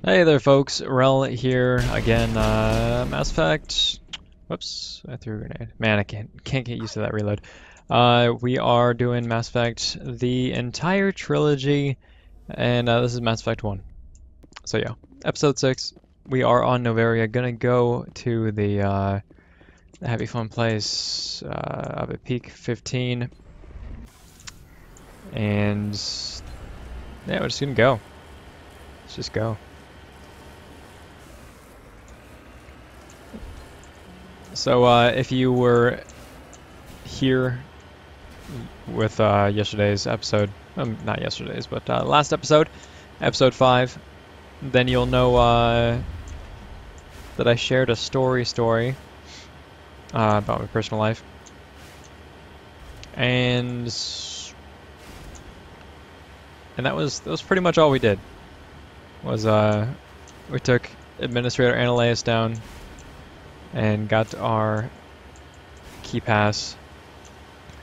Hey there, folks. Rel here again. Mass Effect. Whoops, I threw a grenade. Man, I can't get used to that reload. We are doing Mass Effect, the entire trilogy, and this is Mass Effect 1. So yeah, episode 6. We are on Noveria. Gonna go to the Happy Fun place up at Peak 15, and yeah, we're just gonna go. Let's just go. So if you were here with yesterday's episode, not yesterday's, but last episode, episode 5, then you'll know that I shared a story about my personal life. And that was pretty much all we did. Was we took Administrator Annaleus down and got our key pass.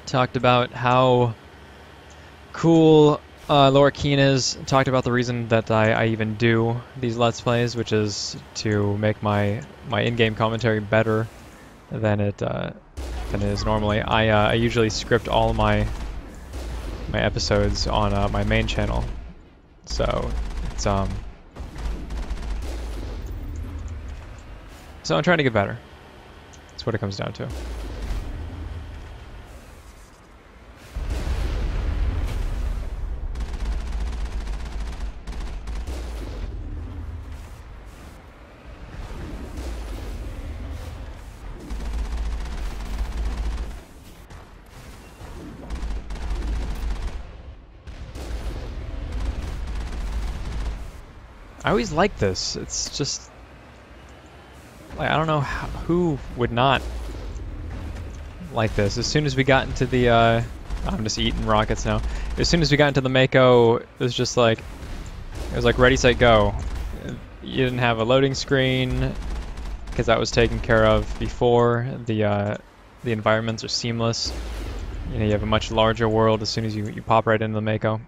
Talked about how cool Laura Keane is. Talked about the reason that I even do these Let's Plays, which is to make my in-game commentary better than it is normally. I usually script all my episodes on my main channel, so it's So I'm trying to get better. That's what it comes down to. I always like this. It's just like, I don't know who would not like this. As soon as we got into the, I'm just eating rockets now. As soon as we got into the Mako, it was just like, it was like ready, set, go. You didn't have a loading screen because that was taken care of before. The environments are seamless. You know, you have a much larger world as soon as you pop right into the Mako.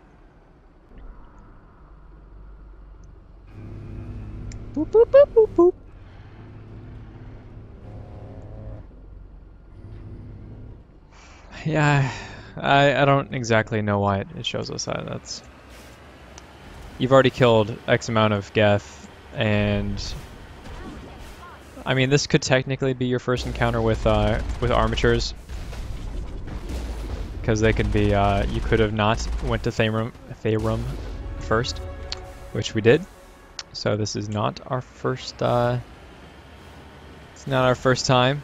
Boop, boop, boop, boop, boop. Yeah, I don't exactly know why it shows us that. That's, you've already killed X amount of Geth, and I mean, this could technically be your first encounter with armatures, because they could be you could have not went to Therum first, which we did. So this is not our first it's not our first time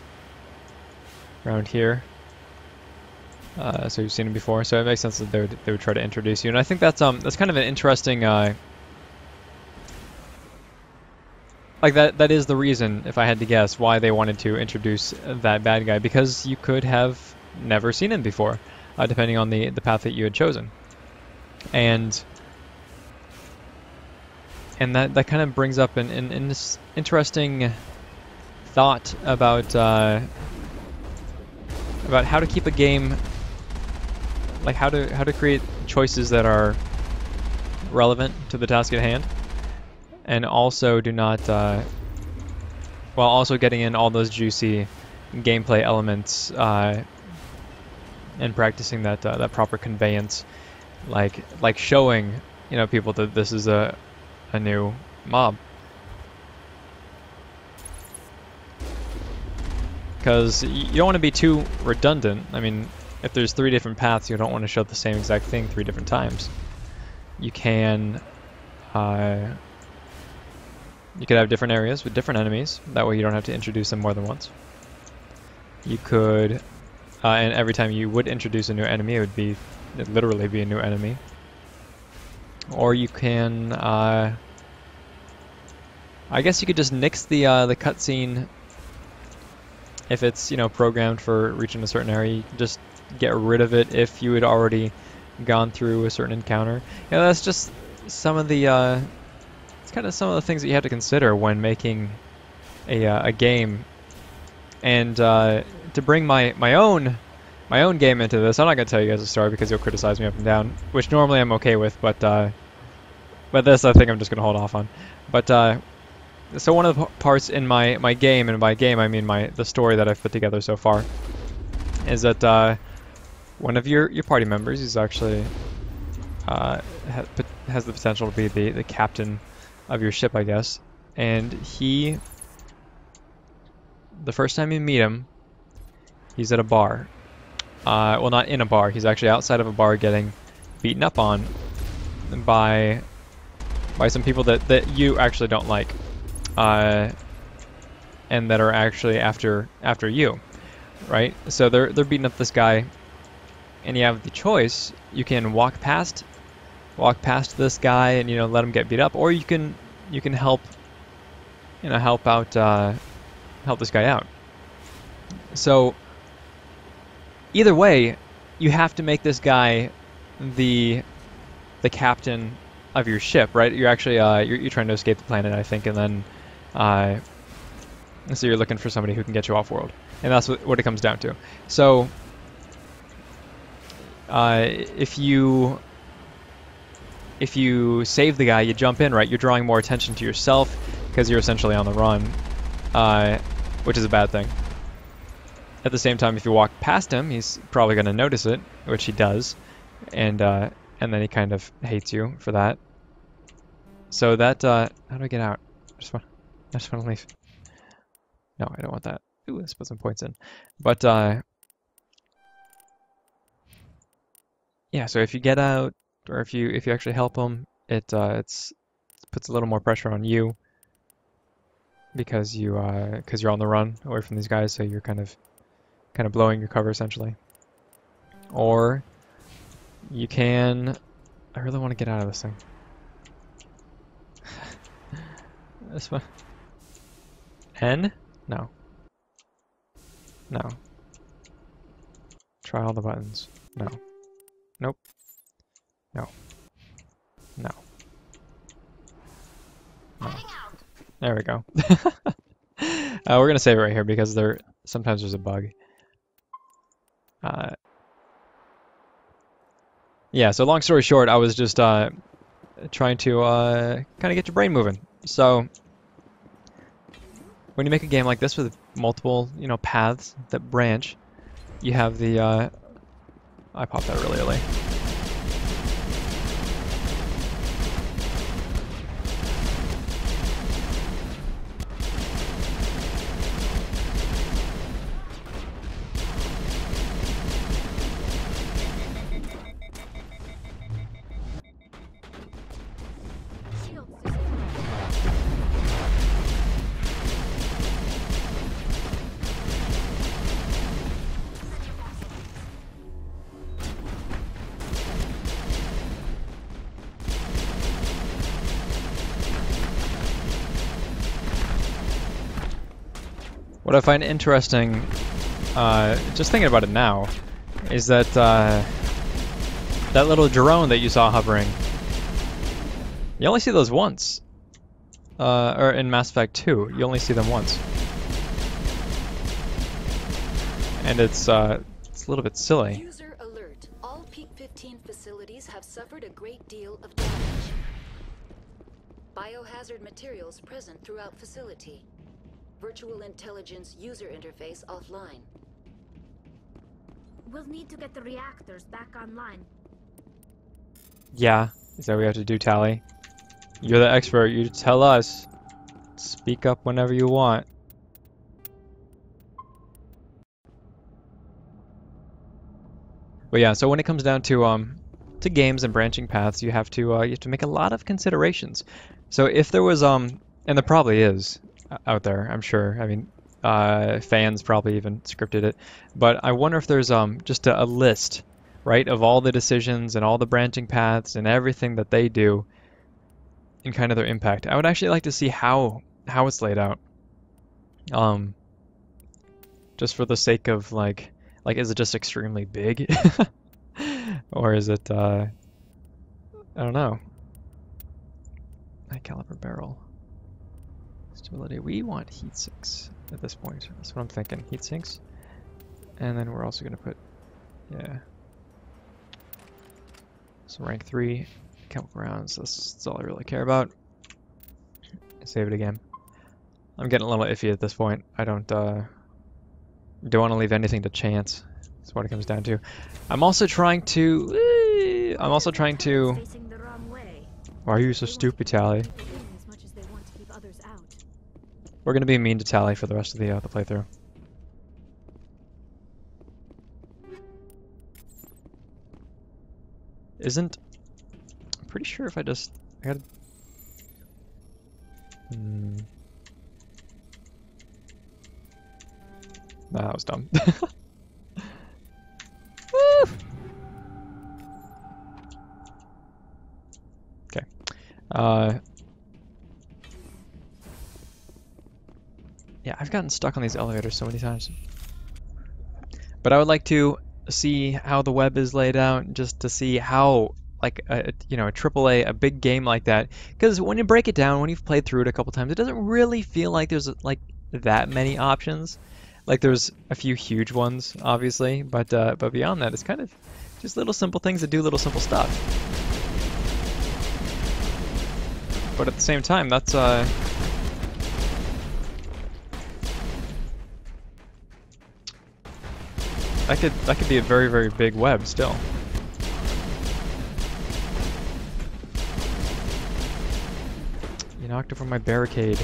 around here. So you've seen it before, so it makes sense that they would try to introduce you, and I think that's kind of an interesting like that is the reason, if I had to guess, why they wanted to introduce that bad guy, because you could have never seen him before, depending on the path that you had chosen, and that kind of brings up an this interesting thought about how to keep a game, like how to create choices that are relevant to the task at hand, and also do not, while also getting in all those juicy gameplay elements and practicing that proper conveyance, like showing, you know, people that this is a new mob. Because you don't want to be too redundant. I mean, if there's 3 different paths, you don't want to show the same exact thing 3 different times. You can, you could have different areas with different enemies. That way you don't have to introduce them more than once. You could, and every time you would introduce a new enemy, it'd literally be a new enemy. Or you can, I guess you could just nix the cutscene. If it's, you know, programmed for reaching a certain area, you can just get rid of it if you had already gone through a certain encounter. You know, that's just some of the, it's kind of some of the things that you have to consider when making a game. And to bring my own game into this, I'm not gonna tell you guys a story because you'll criticize me up and down, which normally I'm okay with, but But this I think I'm just gonna hold off on. But so one of the parts in my game, and by game I mean the story that I've put together so far, is that one of your party members is actually has the potential to be the captain of your ship, I guess. And the first time you meet him, he's at a bar. Well, not in a bar. He's actually outside of a bar getting beaten up on by some people that you actually don't like, and that are actually after you, right? So they're beating up this guy, and you have the choice. You can walk past this guy and let him get beat up, or you can help help this guy out. So either way, you have to make this guy the captain of your ship, right? You're actually you're trying to escape the planet, I think, and then so you're looking for somebody who can get you off world, and that's what it comes down to. So if you save the guy, you jump in, right? You're drawing more attention to yourself because you're essentially on the run, which is a bad thing. At the same time, if you walk past him, he's probably going to notice it, which he does, and then he kind of hates you for that. So that how do I get out? I just want to leave. No, I don't want that. Ooh, let's put some points in. But yeah, so if you get out, or if you actually help him, it puts a little more pressure on you because you're on the run away from these guys, so you're kind of blowing your cover essentially. Or you can, I really want to get out of this thing. This one. N? No. No. Try all the buttons. No. Nope. No. No. No. There we go. We're gonna save it right here because sometimes there's a bug. Yeah, so long story short, I was just trying to kind of get your brain moving. So when you make a game like this with multiple, paths that branch, you have the I popped that really early. What I find interesting, just thinking about it now, is that that little drone that you saw hovering, you only see those once. Or in Mass Effect 2, you only see them once. And it's a little bit silly. User alert. All Peak 15 facilities have suffered a great deal of damage. Biohazard materials present throughout facility. Virtual intelligence user interface offline. We'll need to get the reactors back online. Yeah, is that what we have to do, Tally? You're the expert, you tell us. Speak up whenever you want. But yeah, so when it comes down to games and branching paths, you have to make a lot of considerations. So if there was and there probably is out there, I'm sure. I mean, fans probably even scripted it. But I wonder if there's just a list, right, of all the decisions and all the branching paths and everything that they do and kind of their impact. I would actually like to see how it's laid out. Just for the sake of like is it just extremely big? Or is it I don't know. High caliber barrel. Stability. We want heat sinks at this point. That's what I'm thinking. Heat sinks. And then we're also going to put, yeah. So rank 3 chemical rounds. That's all I really care about. Save it again. I'm getting a little iffy at this point. I don't want to leave anything to chance. That's what it comes down to. I'm also trying to. Facing the wrong way. Why are you so stupid, Tally? As much as they want to keep others out. We're gonna be mean to Tally for the rest of the playthrough. I'm pretty sure if I gotta. Nah, that was dumb. Woo! Okay. Yeah, I've gotten stuck on these elevators so many times. But I would like to see how the web is laid out, just to see how, like, a AAA, a big game like that. Because when you break it down, when you've played through it a couple times, it doesn't really feel like there's, like, that many options. Like, there's a few huge ones, obviously, but beyond that, it's kind of just little simple things that do little simple stuff. But at the same time, that's, that could be a very, very big web still. You knocked over my barricade,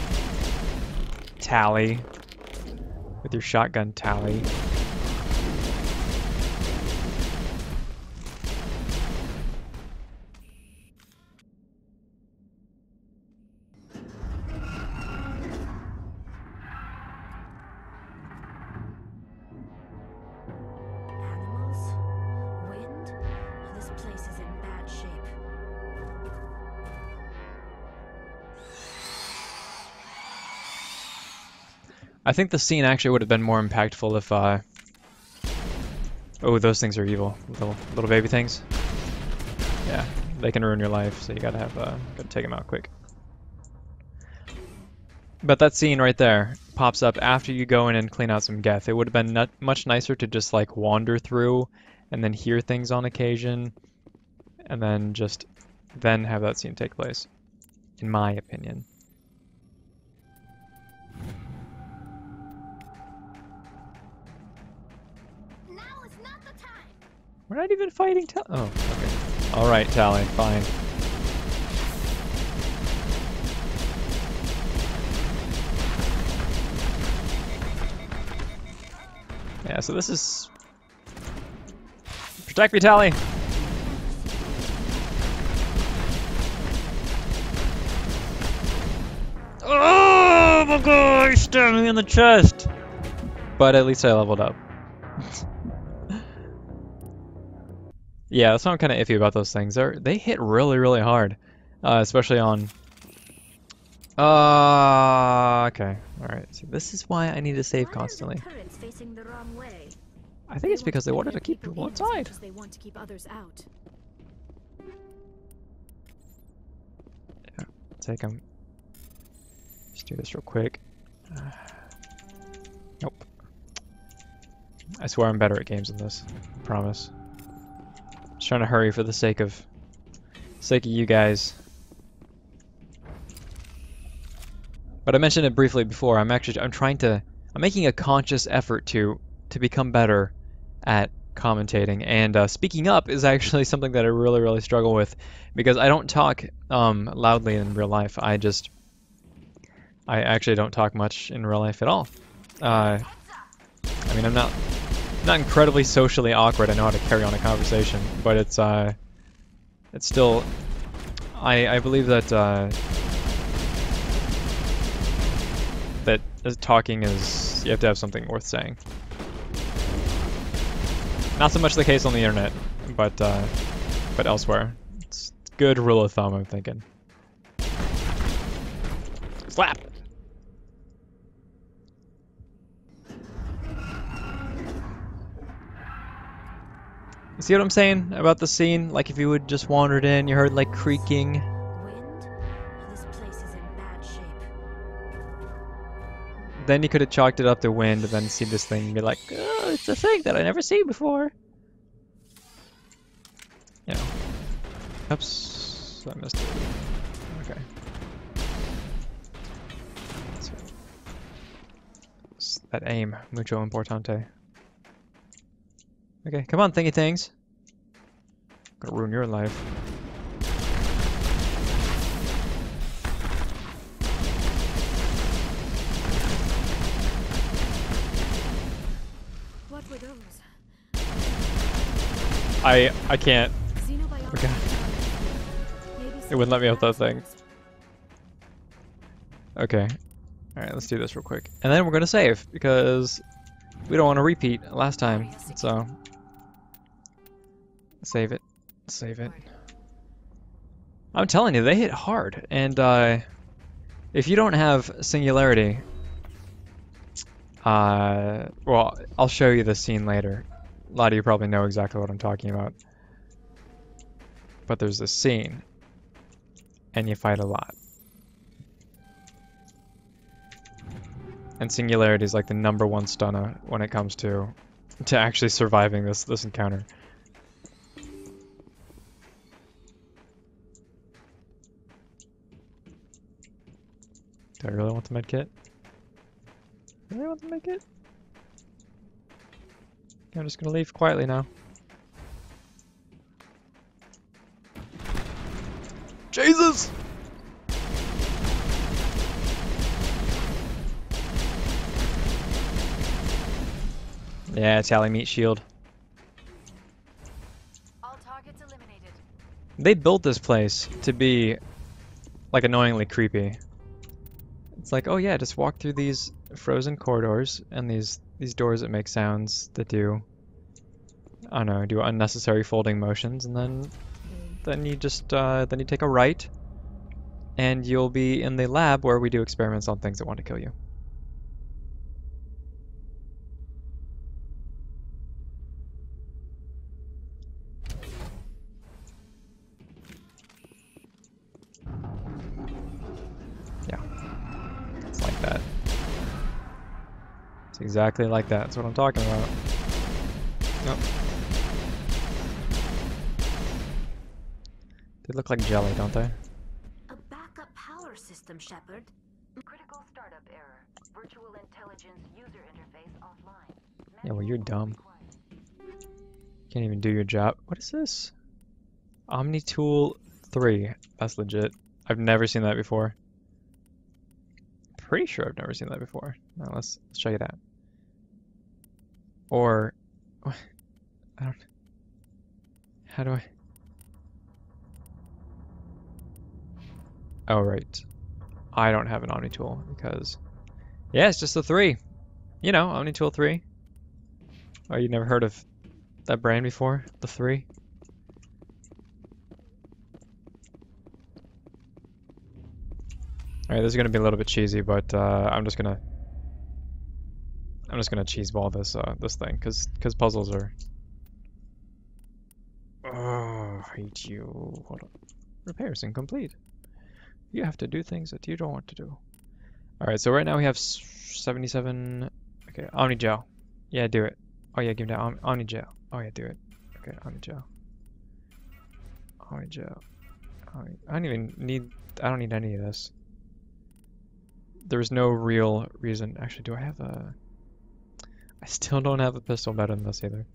Tally. With your shotgun, Tally. I think the scene actually would have been more impactful if, oh, those things are evil. Little baby things. Yeah, they can ruin your life, so you gotta take them out quick. But that scene right there pops up after you go in and clean out some geth. It would have been much nicer to just, like, wander through and then hear things on occasion, and then have that scene take place, in my opinion. We're not even fighting Oh, okay. Alright, Tally, fine. Yeah, so this is... Protect me, Tally! Oh my god, he stabbed me in the chest! But at least I leveled up. Yeah, that's why I'm kind of iffy about those things. They hit really, really hard, especially on. Okay, all right. So this is why I need to save constantly. I think it's because they wanted to keep people inside. They want to keep others out. Yeah, take them. Let's do this real quick. Nope. I swear I'm better at games than this. I promise. Just trying to hurry for the sake of you guys. But I mentioned it briefly before. I'm making a conscious effort to become better at commentating. And speaking up is actually something that I really, really struggle with, because I don't talk loudly in real life. I actually don't talk much in real life at all. I mean, I'm not incredibly socially awkward. I know how to carry on a conversation, but it's still, I believe that talking is, you have to have something worth saying. Not so much the case on the internet, but elsewhere. It's a good rule of thumb, I'm thinking. Slap! You see what I'm saying about the scene? Like, if you would just wandered in, you heard like creaking. Wind? This place is in bad shape. Then you could have chalked it up to wind and then see this thing and be like, oh, it's a thing that I never seen before. You know. Oops. So I missed it. Okay. That aim, mucho importante. Okay, come on, thingy things. Gonna ruin your life. What were those? I can't. Okay. It wouldn't let me up that thing. Okay. Alright, let's do this real quick. And then we're gonna save, because we don't want to repeat last time. So save it. Save it. I'm telling you, they hit hard. And if you don't have Singularity, well, I'll show you the scene later. A lot of you probably know exactly what I'm talking about. But there's this scene, and you fight a lot. And Singularity is like the #1 stunner when it comes to actually surviving this encounter. Do I really want the medkit? Really want the medkit? Okay, I'm just gonna leave quietly now. Jesus! Yeah, Tally Meat Shield. All targets eliminated. They built this place to be like annoyingly creepy. It's like, oh yeah, just walk through these frozen corridors and these doors that make sounds that do, I don't know, do unnecessary folding motions, and then you just then you take a right, and you'll be in the lab where we do experiments on things that want to kill you. Like that. It's exactly like that. That's what I'm talking about. Nope. They look like jelly, don't they? A backup power system, Shepard. Critical startup error. Virtual intelligence user interface offline. Yeah, well, you're dumb. Can't even do your job. What is this? Omni-Tool 3. That's legit. I've never seen that before. Pretty sure I've never seen that before. Now let's check it out. Or I don't. How do I? Oh right, I don't have an Omni tool because yeah, it's just the 3. You know, Omni Tool 3. Oh, you never heard of that brand before? The 3. Alright, this is gonna be a little bit cheesy, but I'm just gonna cheeseball this thing, cause puzzles are. Oh, I hate you. Hold on. Repairs incomplete. You have to do things that you don't want to do. Alright, so right now we have 77. Okay, Omni Gel. Yeah, do it. Oh yeah, give me that Omni Gel. Oh yeah, do it. Okay, Omni Gel. Omni Gel. I don't need any of this. There's no real reason. Actually, do I have a... I still don't have a pistol better than this either.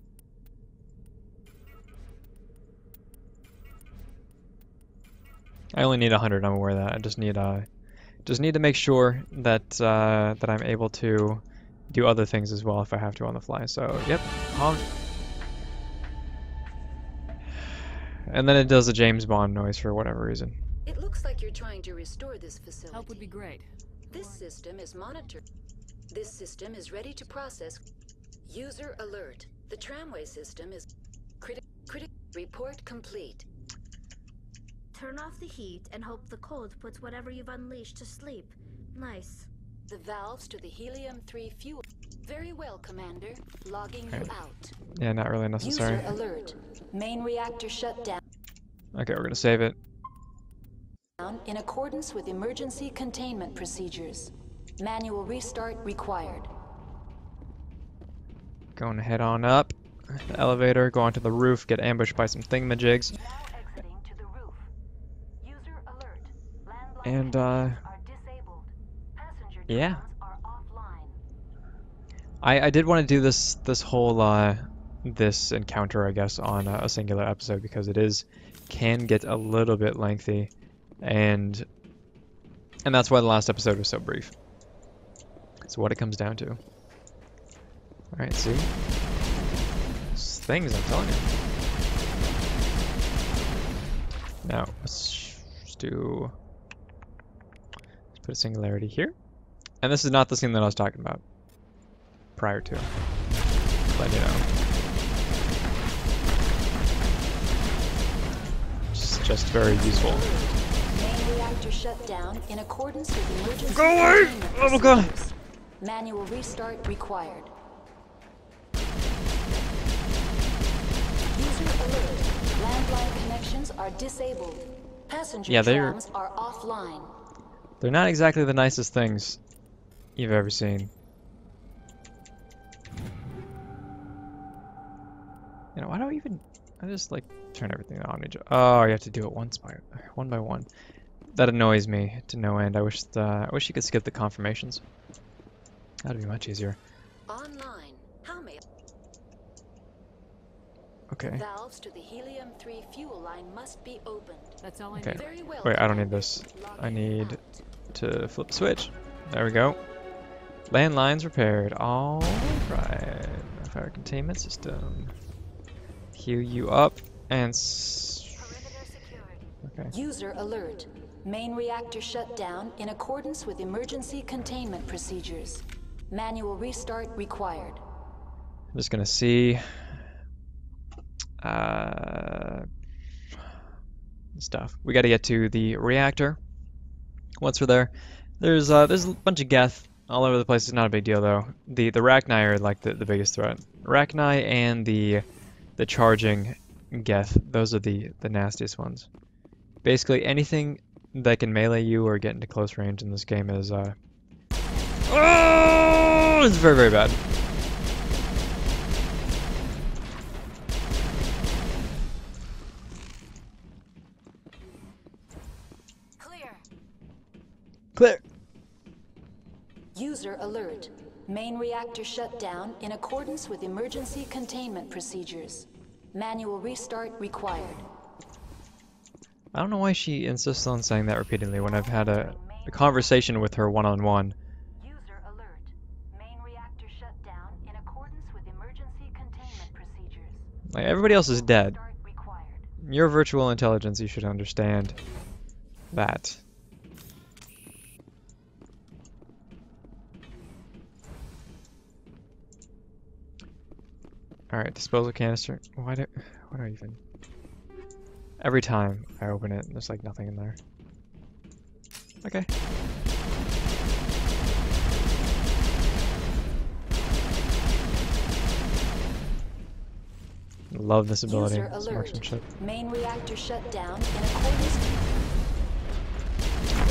I only need 100, I'm aware of that. I just need to make sure that that I'm able to do other things as well if I have to on the fly. So, yep. And then it does a James Bond noise for whatever reason. It looks like you're trying to restore this facility. Help would be great. This system is monitored. This system is ready to process. User alert. The tramway system is report complete. Turn off the heat and hope the cold puts whatever you've unleashed to sleep. Nice. The valves to the helium-3 fuel. Very well, Commander. Logging you out. Yeah, not really necessary. User alert. Main reactor shut down. Okay, we're gonna save it. In accordance with emergency containment procedures. Manual restart required. Going to head on up the elevator, go onto the roof, get ambushed by some thingamajigs. Now exiting to the roof. And yeah, I did want to do this whole this encounter, I guess, on a singular episode because it can get a little bit lengthy, and that's why the last episode was so brief. It's what it comes down to. All right, see, these things, I'm telling you. Now let's put a singularity here, and this is not the scene that I was talking about prior to, but you know, just very useful. Main reactor shut down in accordance with emergency. Go away! Oh my god! Manual restart required. User alert. Landline connections are disabled. Passenger trams are offline. They're not exactly the nicest things you've ever seen. You know, why don't I just like turn everything on? Oh, you have to do it one by one. That annoys me to no end. I wish you could skip the confirmations. That'd be much easier. Online. How may Okay. Valves to the helium-3 fuel line must be opened. That's all I Okay. need. Very well. Wait, I don't need this. I need to flip the switch. There we go. Landlines repaired. All right. Fire containment system. Heal you up and. Okay. User alert. Main reactor shut down in accordance with emergency containment procedures. Manual restart required. I'm just gonna see. Stuff. We got to get to the reactor. Once we're there, there's a bunch of geth all over the place. It's not a big deal though. The Rachni are like the biggest threat. Rachni and the charging geth. Those are the nastiest ones. Basically anything that can melee you or get into close range in this game is oh, it's very, very bad. Clear. User alert. Main reactor shut down in accordance with emergency containment procedures. Manual restart required. I don't know why she insists on saying that repeatedly when I've had a conversation with her one-on-one. User alert. Main reactor shut down in accordance with emergency containment procedures. Like, everybody else is dead. Restart required. You're virtual intelligence, you should understand that. Alright, disposal canister. Why do I even... Every time I open it, there's like nothing in there. Okay. Love this ability. User alert. Marksmanship. Main reactor shut down in accordance.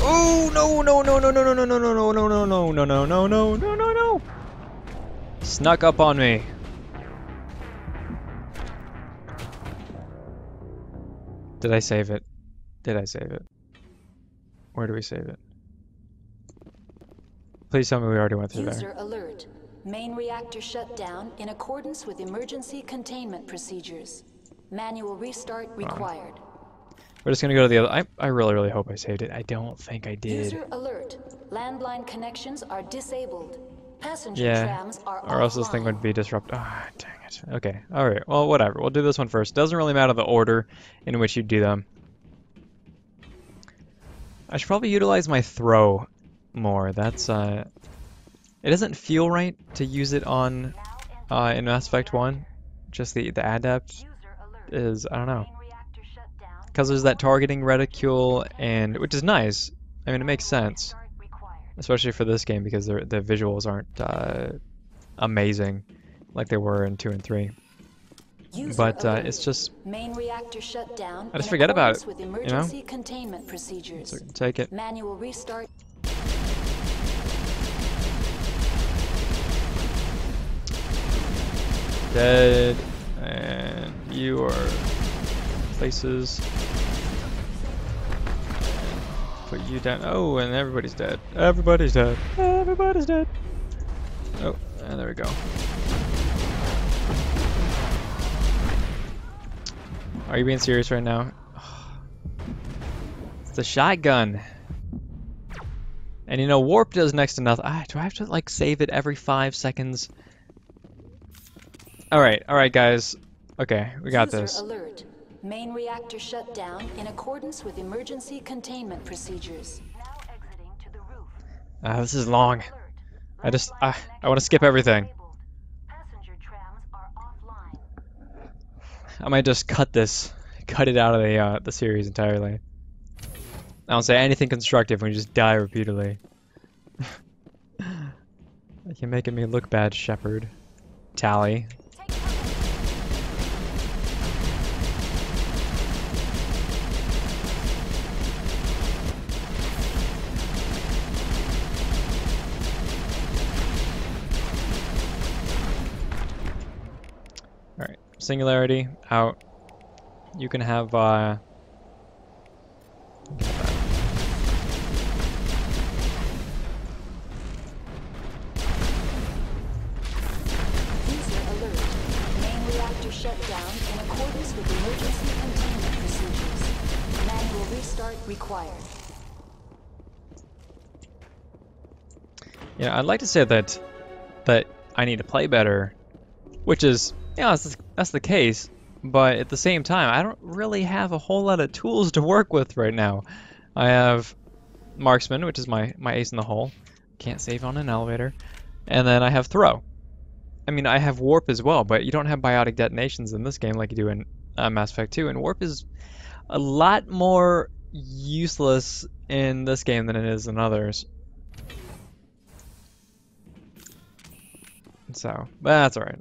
Oh no no no no no no no no no no no no no no no no no no no! Snuck up on me. Did I save it? Did I save it? Where do we save it? Please tell me we already went through there. User alert. Main reactor shut down in accordance with emergency containment procedures. Manual restart required. We're just gonna go to the other. I really, really hope I saved it. I don't think I did. User alert. Landline connections are disabled. Passenger Yeah, trams are or else this thing offline. would be disrupted. Ah, dang it. Okay, alright. Well, whatever. We'll do this one first. Doesn't really matter the order in which you do them. I should probably utilize my throw more. That's, it doesn't feel right to use it on, in Mass Effect 1. Just the adept is, I don't know. Because there's that targeting reticule, and which is nice. I mean, it makes sense. Especially for this game, because the visuals aren't amazing like they were in 2 and 3. But it's just... Main reactor shut down. I just forget about it, with you know? emergency containment procedures. So take it. Manual restart. Dead. And you are... Places. Put you down. Oh, and everybody's dead. Everybody's dead. Everybody's dead. Oh, and there we go. Are you being serious right now? It's a shotgun. And you know, warp does next to nothing. Do I have to like save it every 5 seconds? Alright guys. Okay, we got User this. alert. Main reactor shut down in accordance with emergency containment procedures. Now exiting to the roof. This is long. I want to skip everything. Passenger trams are offline. I might just cut it out of the series entirely. I don't say anything constructive when you just die repeatedly. You're making me look bad, Shepard. Tally. Alright, singularity out. You can have Shut down in accordance with emergency containment procedures. Manual restart required. Yeah, I'd like to say that I need to play better, which is, yeah, that's the case. But at the same time, I don't really have a whole lot of tools to work with right now. I have marksman, which is my ace in the hole. Can't save on an elevator, and then I have throw. I mean, I have warp as well, but you don't have biotic detonations in this game like you do in Mass Effect 2, and warp is a lot more useless in this game than it is in others. So, but that's alright.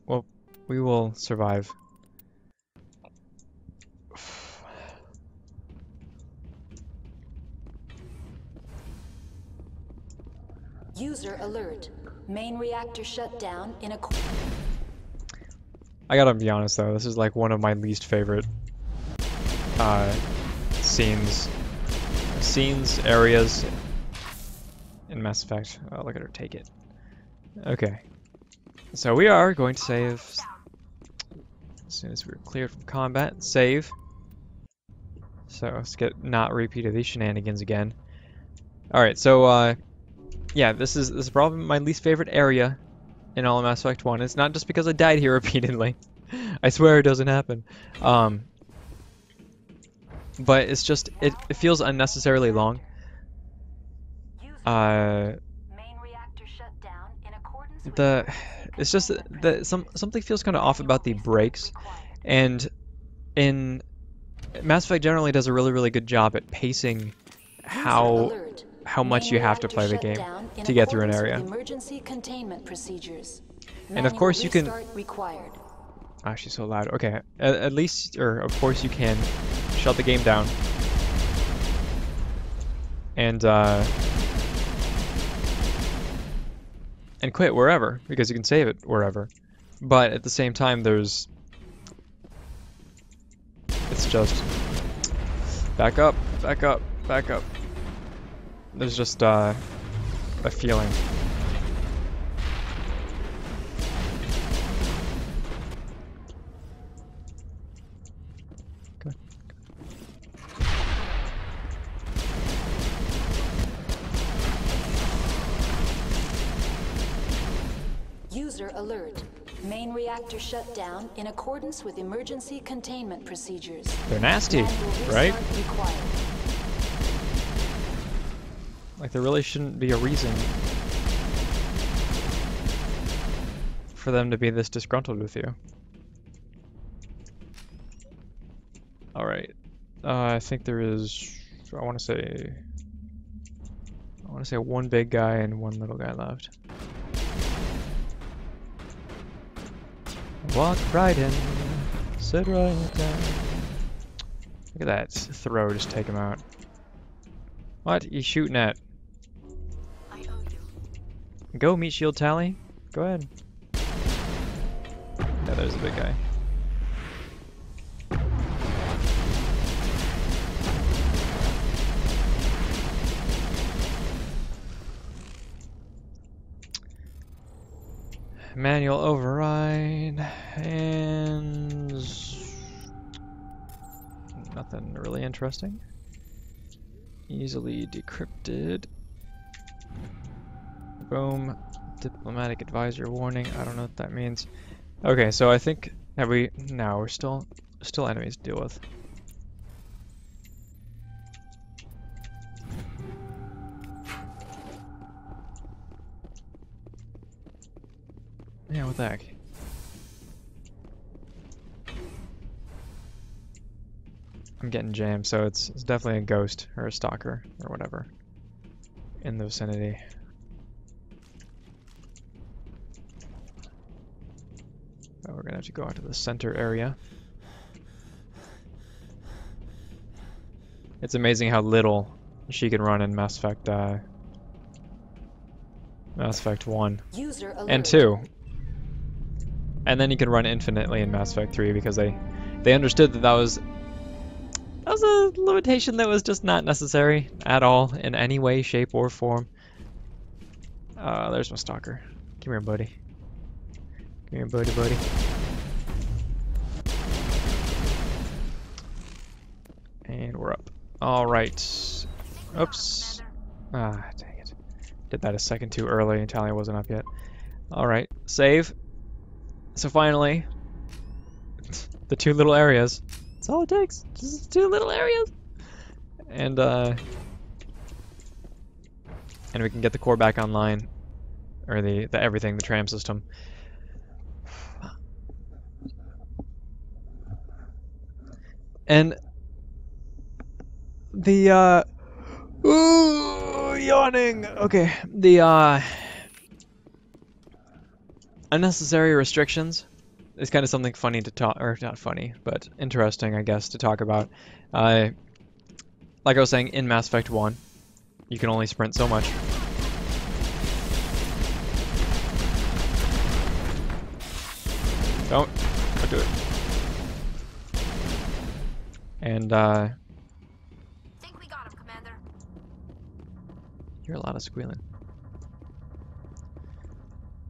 Well, we will survive. User alert. Main reactor shut down in a... I gotta be honest though, this is like one of my least favorite scenes, areas in Mass Effect. Oh, look at her take it. Okay. So we are going to save as soon as we're cleared from combat. Save. So let's not repeat of these shenanigans again. Alright, so yeah, this is probably my least favorite area in all of Mass Effect 1. It's not just because I died here repeatedly. I swear it doesn't happen. But it's just, it feels unnecessarily long. It's just that something feels kind of off about the breaks, and in Mass Effect generally does a really good job at pacing how much you have to play the game to get through an area. Emergency containment procedures. And of course you can... Required. Ah, she's so loud. Okay, at least, or of course you can shut the game down. And quit wherever, because you can save it wherever. But at the same time, it's just... Back up, back up, back up. There's just a feeling. Okay. User alert. Main reactor shut down in accordance with emergency containment procedures. They're nasty, right? Required. Like, there really shouldn't be a reason for them to be this disgruntled with you. Alright. I think there is... I want to say one big guy and one little guy left. Walk right in, sit right down. Look at that throw, just take him out. What? You shooting at? I owe you. Go, meat shield tally. Go ahead. Yeah, there's the big guy. Manual override and nothing really interesting. Easily decrypted. Boom. Diplomatic advisor warning. I don't know what that means. Okay, so I think have we? No, we're still enemies to deal with. Yeah, what the heck? I'm getting jammed, so it's definitely a ghost or a stalker or whatever in the vicinity. So we're gonna have to go out to the center area. It's amazing how little she can run in Mass Effect 1 and 2. And then you can run infinitely in Mass Effect 3 because they understood that was a limitation that was just not necessary at all in any way, shape, or form. There's my stalker. Come here, buddy. Come here, buddy. And we're up. Alright. Oops. Ah, dang it. Did that a second too early and Talia wasn't up yet. Alright, save. So finally, the 2 little areas. That's all it takes. Just 2 little areas. And we can get the core back online. Or the everything, the tram system. And the ooh, yawning. Okay, the unnecessary restrictions is kind of something funny to talk, or not funny, but interesting, I guess, to talk about. Like I was saying, in Mass Effect 1, you can only sprint so much. Don't do it. And Think we got him, Commander. hear a lot of squealing.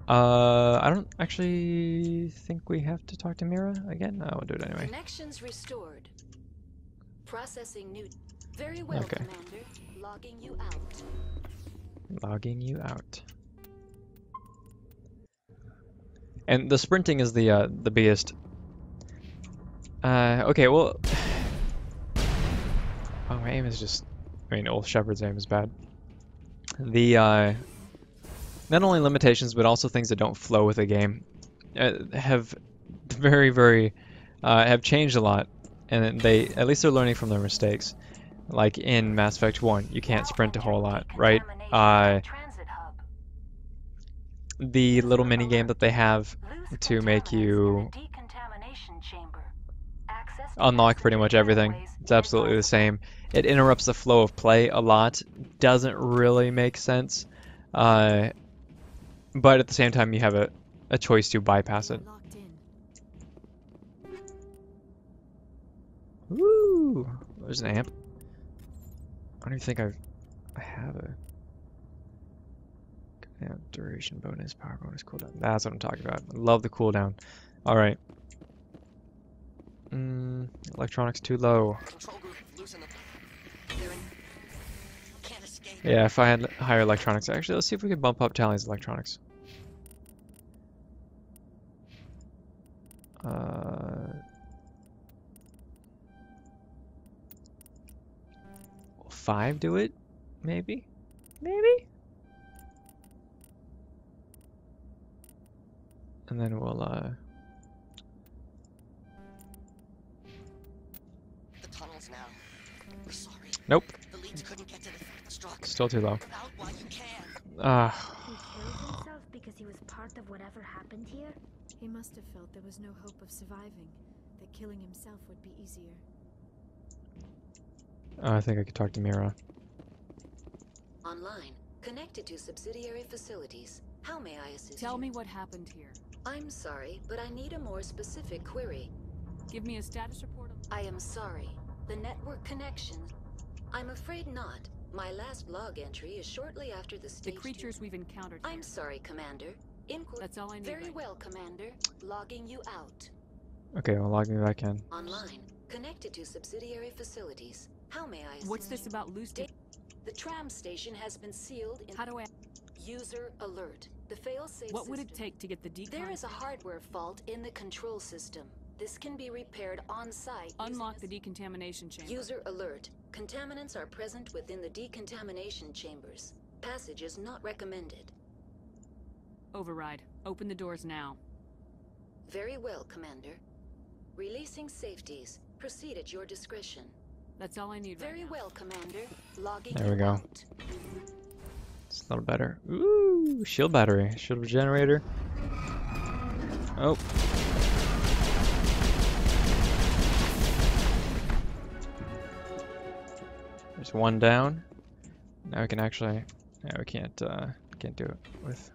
I don't actually think we have to talk to Mira again. No, we'll do it anyway. Connections restored. Processing new. Very well, Okay. Commander. Logging you out. Logging you out. And the sprinting is the biggest. Okay, well. Oh, my aim is just. I mean, old Shepard's aim is bad. The not only limitations, but also things that don't flow with the game have very have changed a lot, and at least they're learning from their mistakes. Like in Mass Effect 1, you can't sprint a whole lot, right? The little mini game that they have to make you unlock pretty much everything. It's absolutely the same. It interrupts the flow of play a lot. Doesn't really make sense. But at the same time, you have a choice to bypass it. Woo! There's an amp. I don't even think I have a duration bonus, power bonus, cooldown. That's what I'm talking about. I love the cooldown. All right. Electronics too low. Yeah, if I had higher electronics. Actually, let's see if we can bump up Talia's electronics. 5 do it? Maybe? Maybe? And then we'll, The tunnels now. We're sorry. Nope. The leads couldn't get to the struck. Still too low. Out while you can. He killed himself because he was part of whatever happened here? He must have felt there was no hope of surviving, that killing himself would be easier. I think I could talk to Mira. Online. Connected to subsidiary facilities. How may I assist Tell you? me what happened here. I'm sorry, but I need a more specific query. Give me a status report on... I am sorry. The network connection... I'm afraid not. My last log entry is shortly after the the stage creatures we've encountered I'm here. sorry, Commander. That's all I need. Very right well, Commander. Logging you out. Okay, well, log me back in. Online. Connected to subsidiary facilities. How may I assist? What's this about loose? The tram station has been sealed in... How do I? User alert. The fail-safe What would it system- take to get the decon? There is a hardware fault in the control system. This can be repaired on-site. Unlock the decontamination chamber. User alert. Contaminants are present within the decontamination chambers. Passage is not recommended. Override. Open the doors now. Very well, Commander. Releasing safeties. Proceed at your discretion. That's all I need. Very right now. well, Commander. Logging There we you go. out. It's a little better. Ooh, shield battery, shield generator. Oh. There's one down. Now we can actually. No, we can't do it with.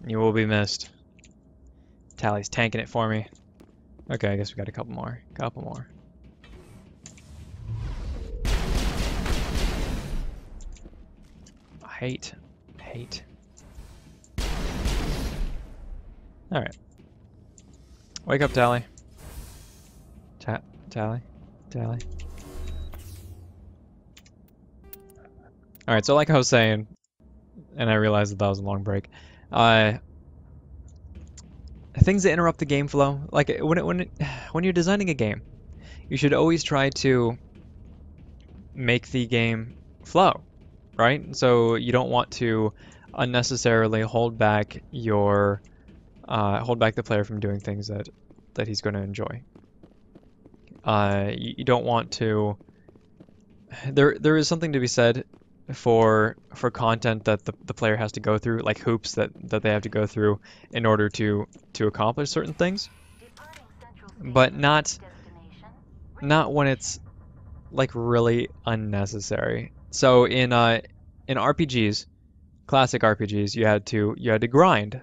You will be missed. Tally's tanking it for me. Okay, I guess we got a couple more. Couple more. Hate. Alright. Wake up, Tally. Tally. Alright, so like I was saying, and I realized that was a long break, things that interrupt the game flow, like when you're designing a game, you should always try to make the game flow, right? So you don't want to unnecessarily hold back the player from doing things that he's going to enjoy. You don't want to. There is something to be said for content that the player has to go through, like hoops that they have to go through in order to accomplish certain things, but not when it's like really unnecessary. So in RPGs, classic RPGs, you had to grind,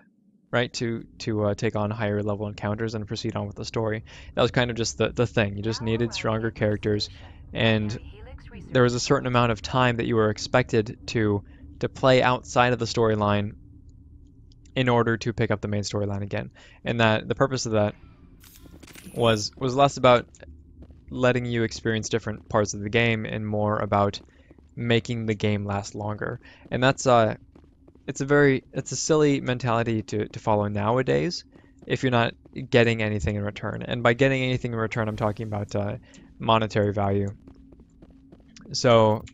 right, to take on higher level encounters and proceed on with the story. That was kind of just the thing. You just needed stronger characters, and there was a certain amount of time that you were expected to play outside of the storyline in order to pick up the main storyline again. And that the purpose of that was less about letting you experience different parts of the game and more about making the game last longer. And that's it's a silly mentality to follow nowadays if you're not getting anything in return. And by getting anything in return, I'm talking about monetary value. So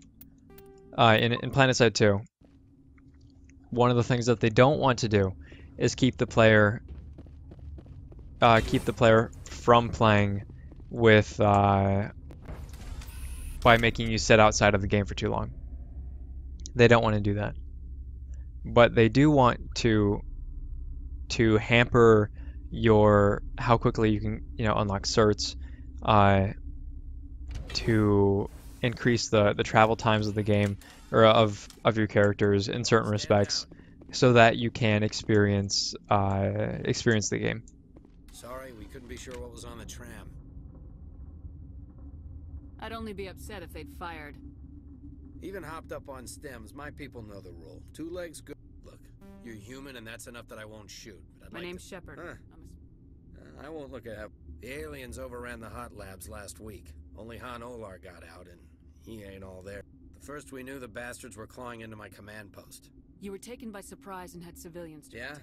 in PlanetSide 2, one of the things that they don't want to do is keep the player from playing with by making you sit outside of the game for too long. They don't want to do that, but they do want to hamper how quickly you can unlock certs, to increase the travel times of the game or of your characters in certain respects, so that you can experience the game. Sorry, we couldn't be sure what was on the tram. I'd only be upset if they'd fired. Even hopped up on stems, my people know the rule. 2 legs good. Look, you're human and that's enough that I won't shoot. But My name's Shepard. Huh. I won't look at. The aliens overran the hot labs last week. Only Han Olar got out and he ain't all there. The first we knew, the bastards were clawing into my command post. You were taken by surprise and had civilians to protect.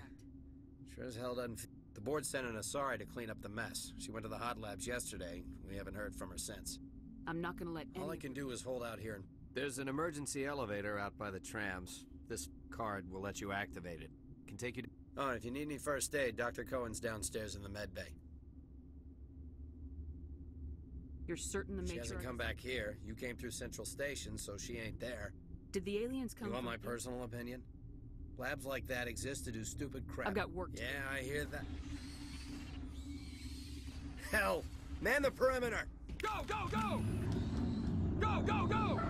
Sure as hell doesn't. The board sent an Asari to clean up the mess. She went to the hot labs yesterday. We haven't heard from her since. I'm not gonna let All I can do is hold out here and... There's an emergency elevator out by the trams. This card will let you activate it. Can take you to... Oh, and if you need any first aid, Dr. Cohen's downstairs in the med bay. You're certain the She Matriarch... hasn't come back here. You came through Central Station, so she ain't there. Did the aliens come You want from my personal opinion? Labs like that exist to do stupid crap. I've got work to do. Yeah, I hear that. Hell! Man the perimeter! Go, go, go! Go, go, go!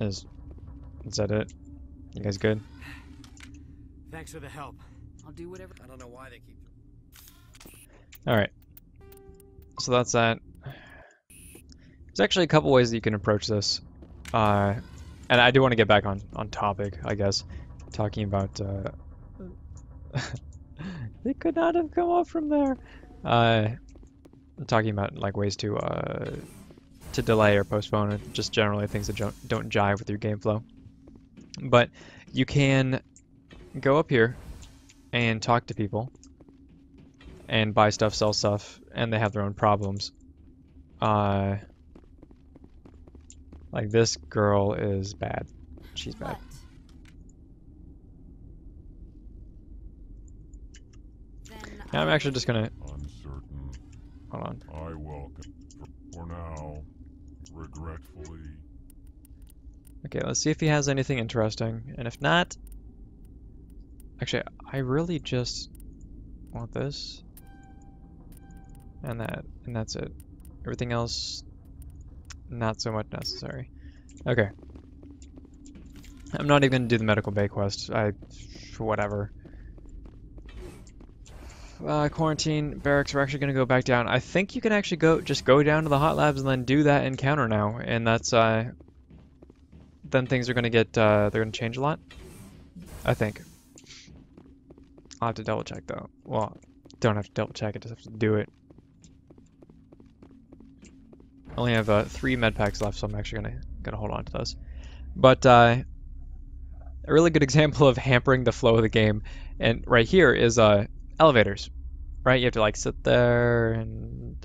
Is that it? You guys good? Thanks for the help. I'll do whatever. I don't know why they keep... Alright. So that's that. There's actually a couple ways that you can approach this. And I do want to get back on topic, I guess. Talking about... they could not have come up from there. Talking about like ways to delay or postpone it, just generally things that don't jive with your game flow. But you can go up here and talk to people and buy stuff, sell stuff, and they have their own problems. Like this girl is bad. She's bad. Now I'm actually just gonna... Uncertain. Hold on. I welcome. For now, regretfully. Okay, let's see if he has anything interesting. And if not... Actually, I really just want this. And that. And that's it. Everything else, not so much necessary. Okay. I'm not even gonna do the medical bay quest. Whatever. Quarantine barracks, we're actually gonna go back down. I think you can actually just go down to the hot labs and then do that encounter now, and that's then things are gonna get they're gonna change a lot. I think. I'll have to double check though. Well, don't have to double check, I just have to do it. I only have 3 med packs left, so I'm actually gonna hold on to those. But a really good example of hampering the flow of the game, and right here is elevators, right? You have to like sit there and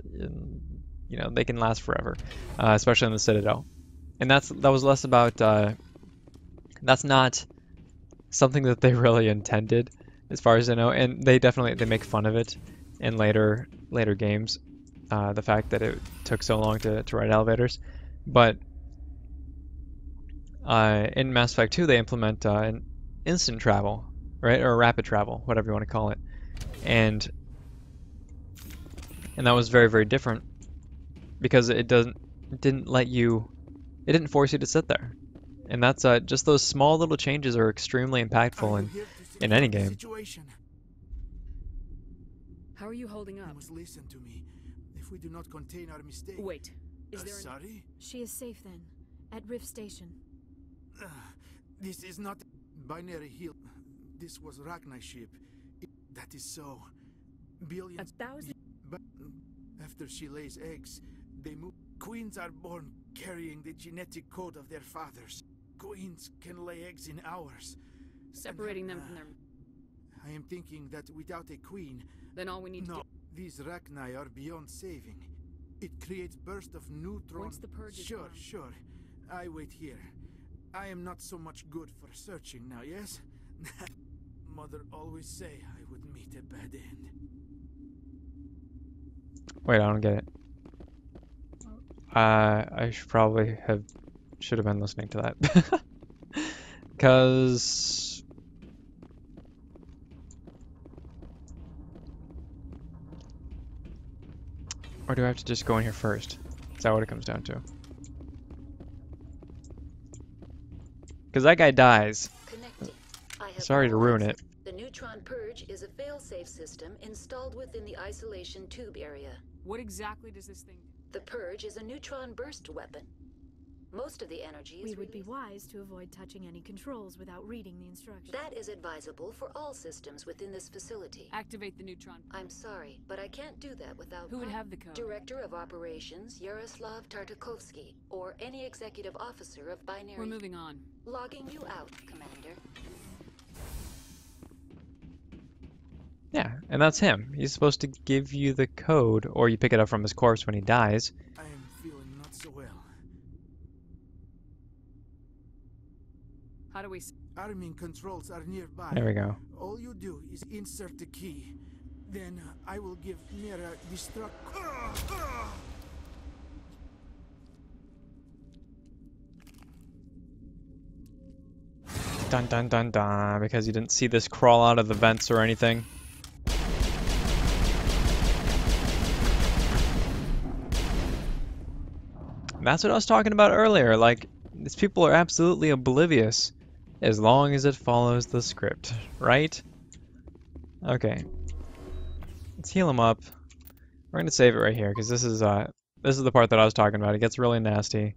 you know, they can last forever, especially in the Citadel. And that was less about that's not something that they really intended, as far as I know, and they make fun of it in later games, the fact that it took so long to ride elevators. But in Mass Effect 2 they implement an instant travel, right, or rapid travel, whatever you want to call it. And that was very, very different because it didn't force you to sit there. And that's just those small little changes are extremely impactful in any game. How are you holding up? You must listen to me. If we do not contain our mistake... Wait, is there sorry? She is safe then, at Rift Station. This is not Binary Hill. This was Rachni ship. That is so. Billions... 1,000... But after she lays eggs, they move. Queens are born carrying the genetic code of their fathers. Queens can lay eggs in hours. Separating them from their... I am thinking that without a queen... Then all we need to do... These Rachni are beyond saving. It creates bursts of neutrons... Once the purge is Sure, gone. sure. I wait here. I am not so much good for searching now, yes? Mother always say I would meet a bad end. Wait, I don't get it. I should have been listening to that. Because... Or do I have to just go in here first? Is that what it comes down to? Because that guy dies. Connecting. I have Sorry to all ruin access. it. The neutron purge is a fail-safe system installed within the isolation tube area. What exactly does this thing do? The purge is a neutron burst weapon. Most of the energy is We would be released. wise to avoid touching any controls without reading the instructions. That is advisable for all systems within this facility. Activate the neutron. I'm sorry, but I can't do that without... Who would have the code? Director of Operations Yaroslav Tartakovsky, or any executive officer of Binary... We're moving on. Logging you out, Commander. Yeah, and that's him. He's supposed to give you the code, or you pick it up from his corpse when he dies. I am feeling not so well. How do we... Arming controls are nearby. There we go. All you do is insert the key. Then I will give Mira destruct... Dun dun dun dun, because you didn't see this crawl out of the vents or anything. That's what I was talking about earlier, like, These people are absolutely oblivious as long as it follows the script, right? Okay. Let's heal him up. We're gonna save it right here because this is the part that I was talking about. It gets really nasty.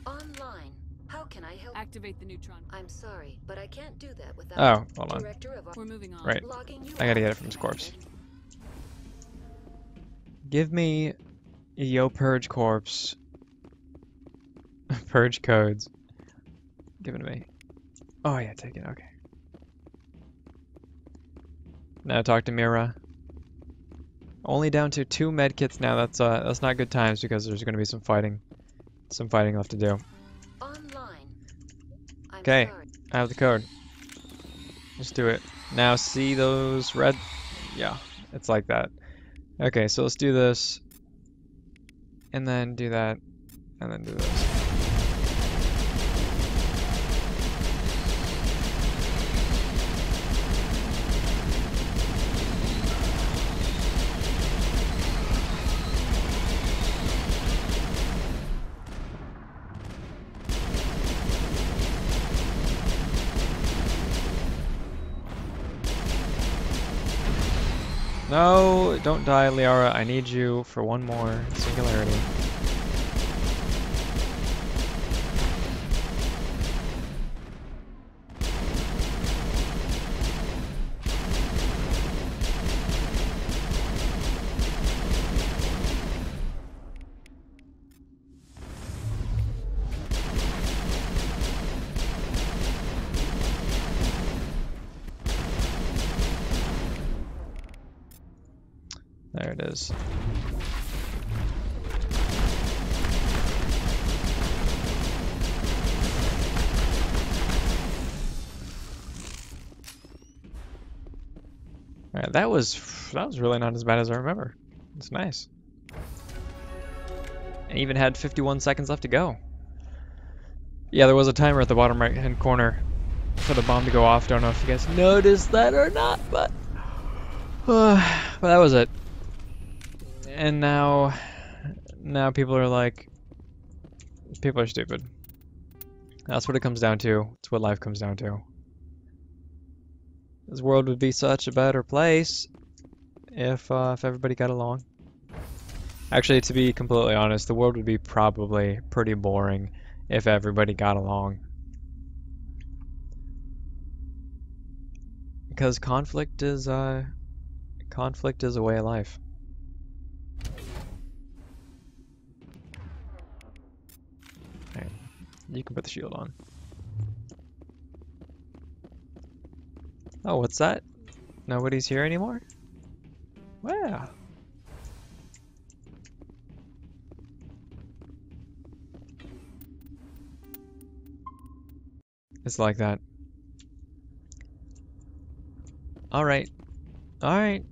Online. How can I help? Activate the neutron. I'm sorry, but I can't do that without Oh, hold on. Director of We're moving on. Right. logging you I gotta out. get it from his corpse. Give me Yo Purge Corpse. Purge codes. Give it to me. Oh yeah, take it, okay. Now talk to Mira. Only down to 2 medkits now. That's not good times because there's gonna be some fighting left to do. Online. I'm Okay, sorry. I have the code. Let's do it. Now see those red? Yeah, it's like that. Okay, so let's do this. And then do that. And then do this. No, don't die, Liara. I need you for one more singularity. There it is. Alright, that was really not as bad as I remember. It's nice. And even had 51 seconds left to go. Yeah, there was a timer at the bottom right hand corner for the bomb to go off. Don't know if you guys noticed that or not, but that was it. And now people are like, people are stupid. That's what it comes down to. It's what life comes down to. This world would be such a better place if everybody got along. Actually, to be completely honest, the world would be probably pretty boring if everybody got along. Because conflict is a way of life. Okay. You can put the shield on. Oh, what's that? Nobody's here anymore? Wow. It's like that. Alright. Alright.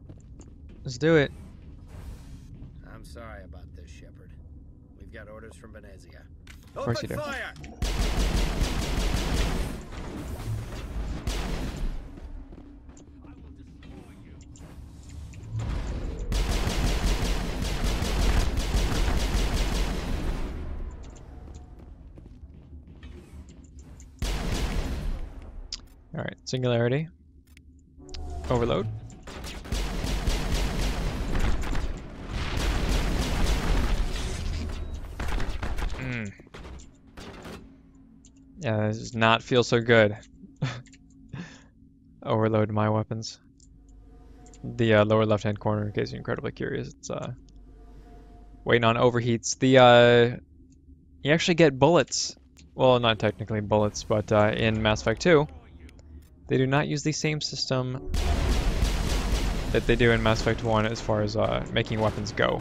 Let's do it. I'm sorry about this, Shepard. We've got orders from Benezia. Of course you do. Fire! Alright, singularity. Overload. Yeah, this does not feel so good. Overload my weapons. The lower left hand corner, in case you're incredibly curious, it's waiting on overheats. You actually get bullets. Well, not technically bullets, but in Mass Effect 2, they do not use the same system that they do in Mass Effect 1 as far as making weapons go.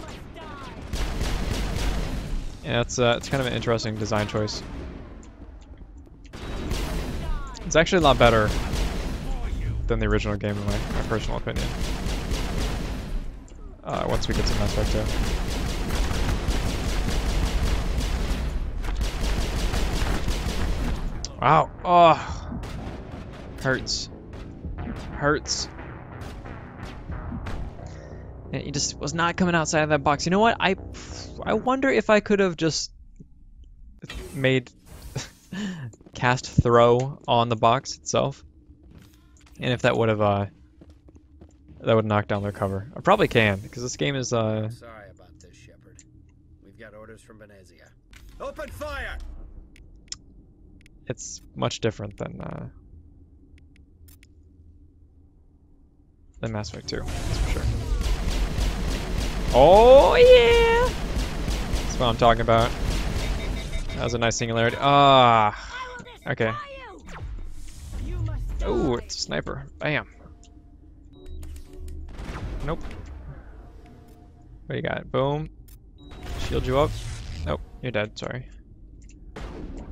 And it's kind of an interesting design choice. It's actually a lot better than the original game, in my personal opinion. Once we get to Mass Effect 2. Wow. Oh. Hurts. Hurts. And he just was not coming outside of that box. You know what? I wonder if I could have just made cast throw on the box itself, and if that would have knocked down their cover. I probably can, because this game is Sorry about this, Shepard. We've got orders from Benezia. Open fire! it's much different than Mass Effect 2, that's for sure. Oh yeah! That's what I'm talking about. That was a nice singularity. Ah, okay. Oh, it's a sniper. Bam. Nope. What do you got? Boom. Shield you up. Nope, you're dead. Sorry.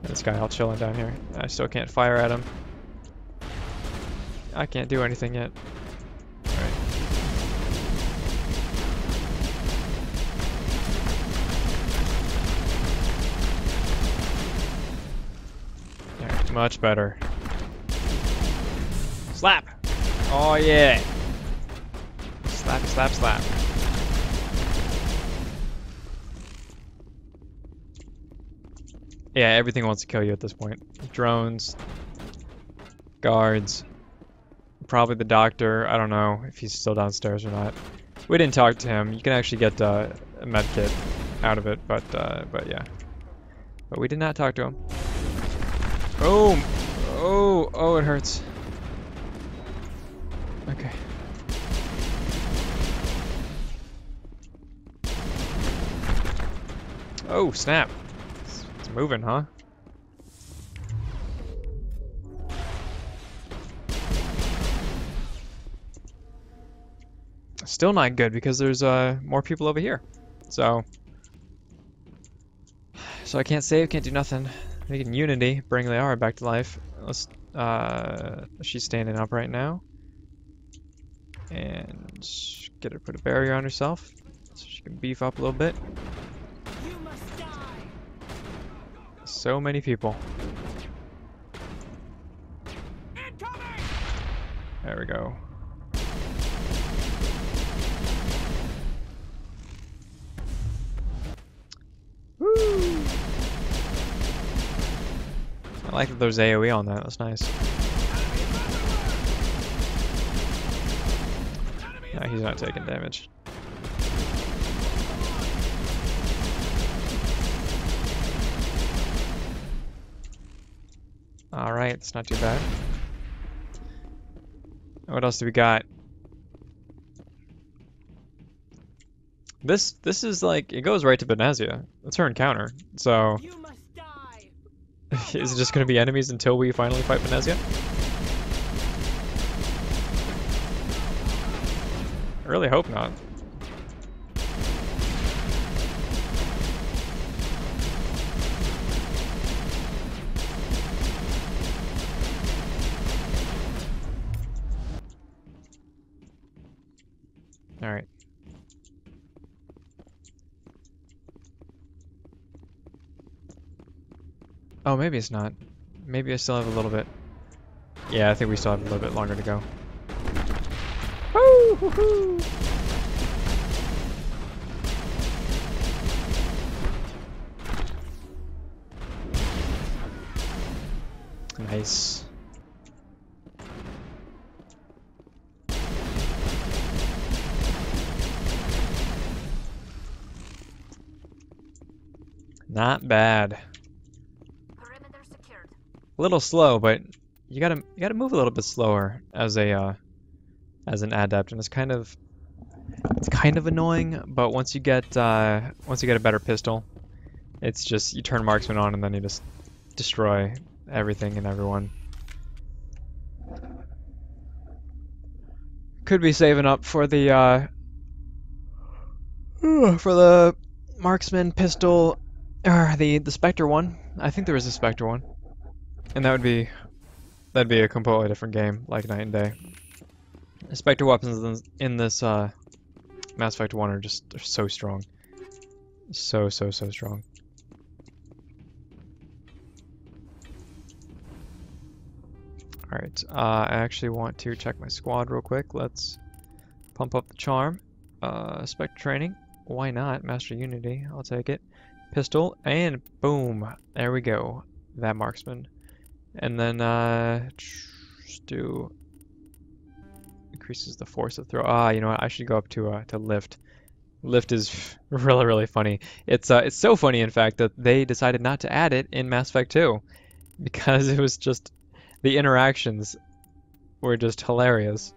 This guy all chilling down here. I still can't fire at him. I can't do anything yet. Alright. Alright, much better. Slap! Oh yeah! Slap, slap, slap. Yeah, everything wants to kill you at this point. Drones, guards, probably the doctor. I don't know if he's still downstairs or not. We didn't talk to him. You can actually get a med kit out of it, but yeah. But we did not talk to him. Boom! Oh, oh, it hurts. Okay. Oh, snap. It's moving, huh? Still not good because there's more people over here. So I can't save, can't do nothing. We can Unity, bring Liara back to life. Let's she's standing up right now. And get her to put a barrier on herself so she can beef up a little bit. So many people. There we go. Woo! I like that there's AoE on that. That's nice. No, he's not taking damage. Alright, it's not too bad. What else do we got? This is like, it goes right to Benezia. It's her encounter. So is it just gonna be enemies until we finally fight Benezia? I really hope not. Alright. Oh, maybe it's not. Maybe I still have a little bit. Yeah, I think we still have a little bit longer to go. Woo! Woohoo! Nice. Not bad. Perimeter secured. A little slow, but you gotta move a little bit slower as a as an adept, and it's kind of annoying. But once you get a better pistol, it's just you turn marksman on and then you just destroy everything and everyone. Could be saving up for the marksman pistol, or the Spectre one. I think there is a Spectre one, and that'd be a completely different game, like night and day. The Spectre weapons in this Mass Effect 1 are so strong, so strong. Alright, I actually want to check my squad real quick. Let's pump up the charm. Spectre training. Why not? Master Unity. I'll take it. pistol, and boom, there we go. That marksman. And then just do increases the force of throw. Ah, you know what? I should go up to lift. Lift is really, really funny. It's so funny, in fact, that they decided not to add it in Mass Effect 2 because it was just the interactions were just hilarious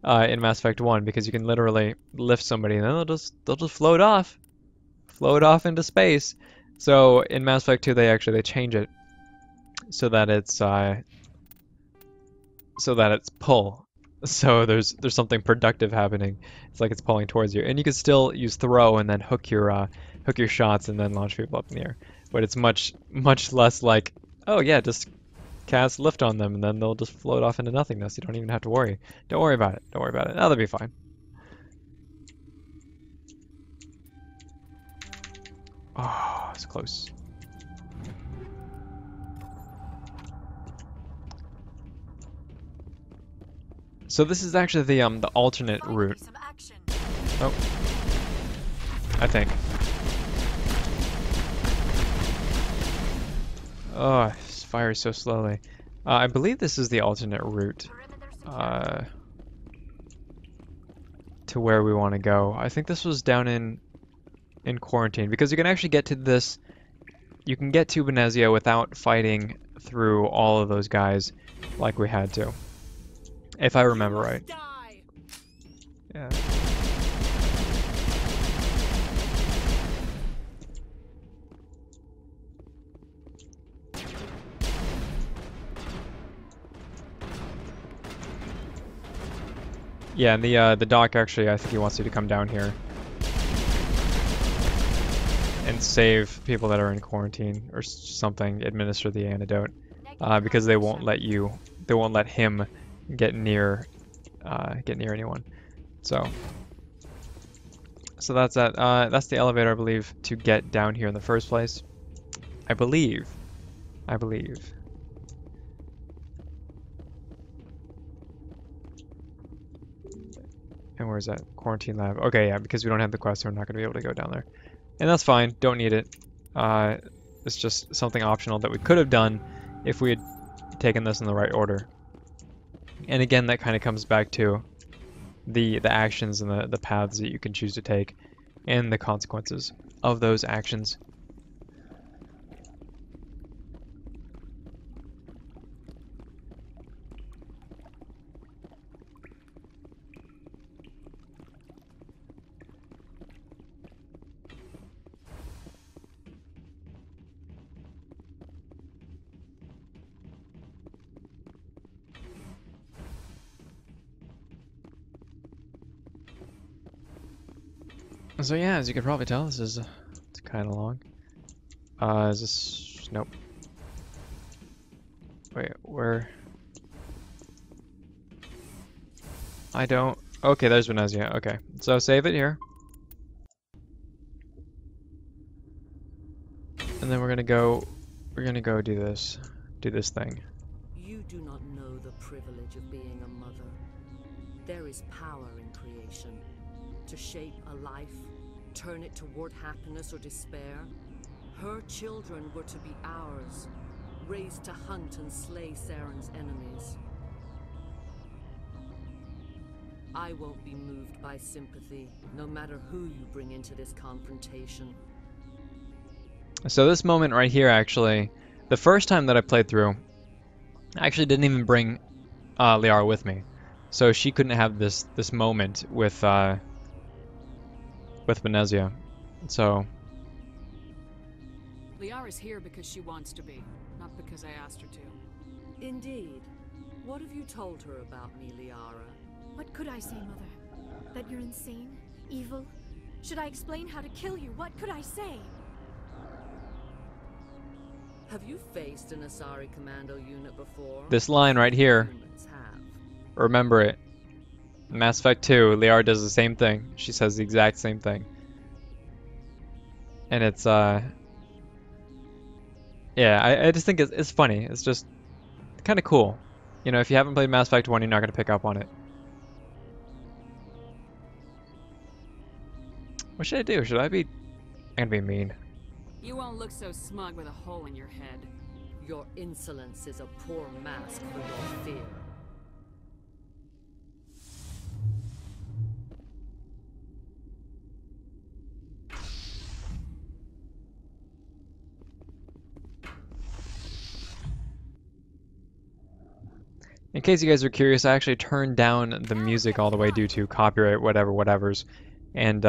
in Mass Effect 1 because you can literally lift somebody and then they'll just float off into space. So in Mass Effect 2 they change it so that it's pull. So there's something productive happening. It's like it's pulling towards you, and you can still use throw and then hook your shots and then launch people up in the air. But it's much less like, oh yeah, just cast lift on them and then they'll just float off into nothingness. You don't even have to worry. Don't worry about it. Don't worry about it. That'll be fine. Oh, it's close. So this is actually the alternate route. Oh, I think. Oh, this fires so slowly. I believe this is the alternate route to where we want to go. I think this was down in quarantine because you can actually get to this. You can get to Benezia without fighting through all of those guys like we had to. If I remember right. Yeah. Yeah, and the doc actually, I think he wants you to come down here and save people that are in quarantine or something, administer the antidote, because they won't let him get near anyone. So that's that. That's the elevator, I believe, to get down here in the first place. I believe. And where's that? Quarantine lab. Okay, yeah, because we don't have the quest, so we're not going to be able to go down there. And that's fine. Don't need it. It's just something optional that we could have done if we had taken this in the right order. And again, that kind of comes back to the actions and the paths that you can choose to take and the consequences of those actions. So yeah, as you can probably tell, it's kind of long. Is this... Nope. Wait, where... I don't... Okay, there's Benezia. Okay, so save it here. And then we're gonna go do this thing. You do not know the privilege of being a mother. There is power in creation. To shape a life, turn it toward happiness or despair. Her children were to be ours, raised to hunt and slay Saren's enemies. I won't be moved by sympathy, no matter who you bring into this confrontation. So this moment right here, actually, the first time that I played through, I actually didn't even bring Liara with me, so she couldn't have this moment with Benezia. So Liara's here because she wants to be, not because I asked her to. Indeed. What have you told her about me, Liara? What could I say, Mother? That you're insane? Evil? Should I explain how to kill you? What could I say? Have you faced an Asari commando unit before? this line right here, Humans have. remember it. Mass Effect 2, Liara does the same thing. She says the exact same thing. And it's, yeah, I just think it's funny. It's just kind of cool. You know, if you haven't played Mass Effect 1, you're not going to pick up on it. What should I do? Should I be... I'm going to be mean. You won't look so smug with a hole in your head. Your insolence is a poor mask for your fear. In case you guys are curious, I actually turned down the music all the way due to copyright, whatevers. And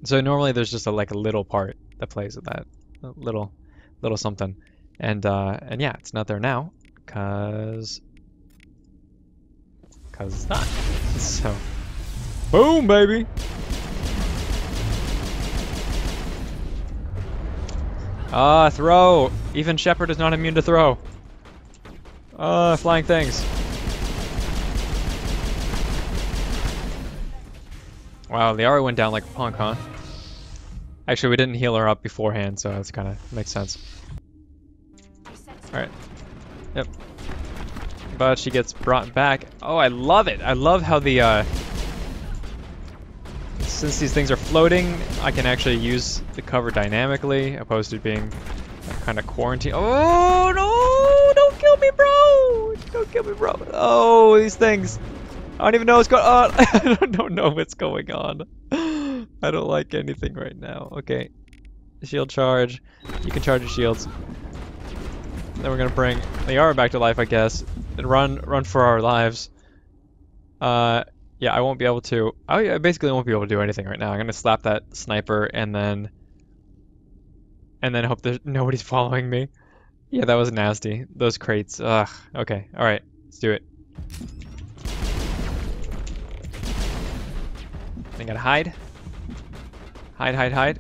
so normally there's just like a little part that plays with that, a little something. And yeah, it's not there now, cause it's not. So, boom, baby. Throw. Even Shepard is not immune to throw. Flying things. Wow, Liara went down like a punk, huh? Actually, we didn't heal her up beforehand, so that's kind of makes sense. Alright. Yep. But she gets brought back. Oh, I love it! I love how the, since these things are floating, I can actually use the cover dynamically, opposed to being kind of quarantined. Oh, no! Don't kill me, bro! Don't kill me, bro! Oh, these things! I don't even know what's going on! I don't know what's going on. I don't like anything right now. Okay. Shield charge. You can charge your shields. Then we're gonna bring Liara back to life, I guess. And run for our lives. Yeah, I won't be able to... I basically won't be able to do anything right now. I'm gonna slap that sniper and then hope that nobody's following me. Yeah, that was nasty. Those crates. Ugh. Okay. Alright. Let's do it. I gotta hide. Hide.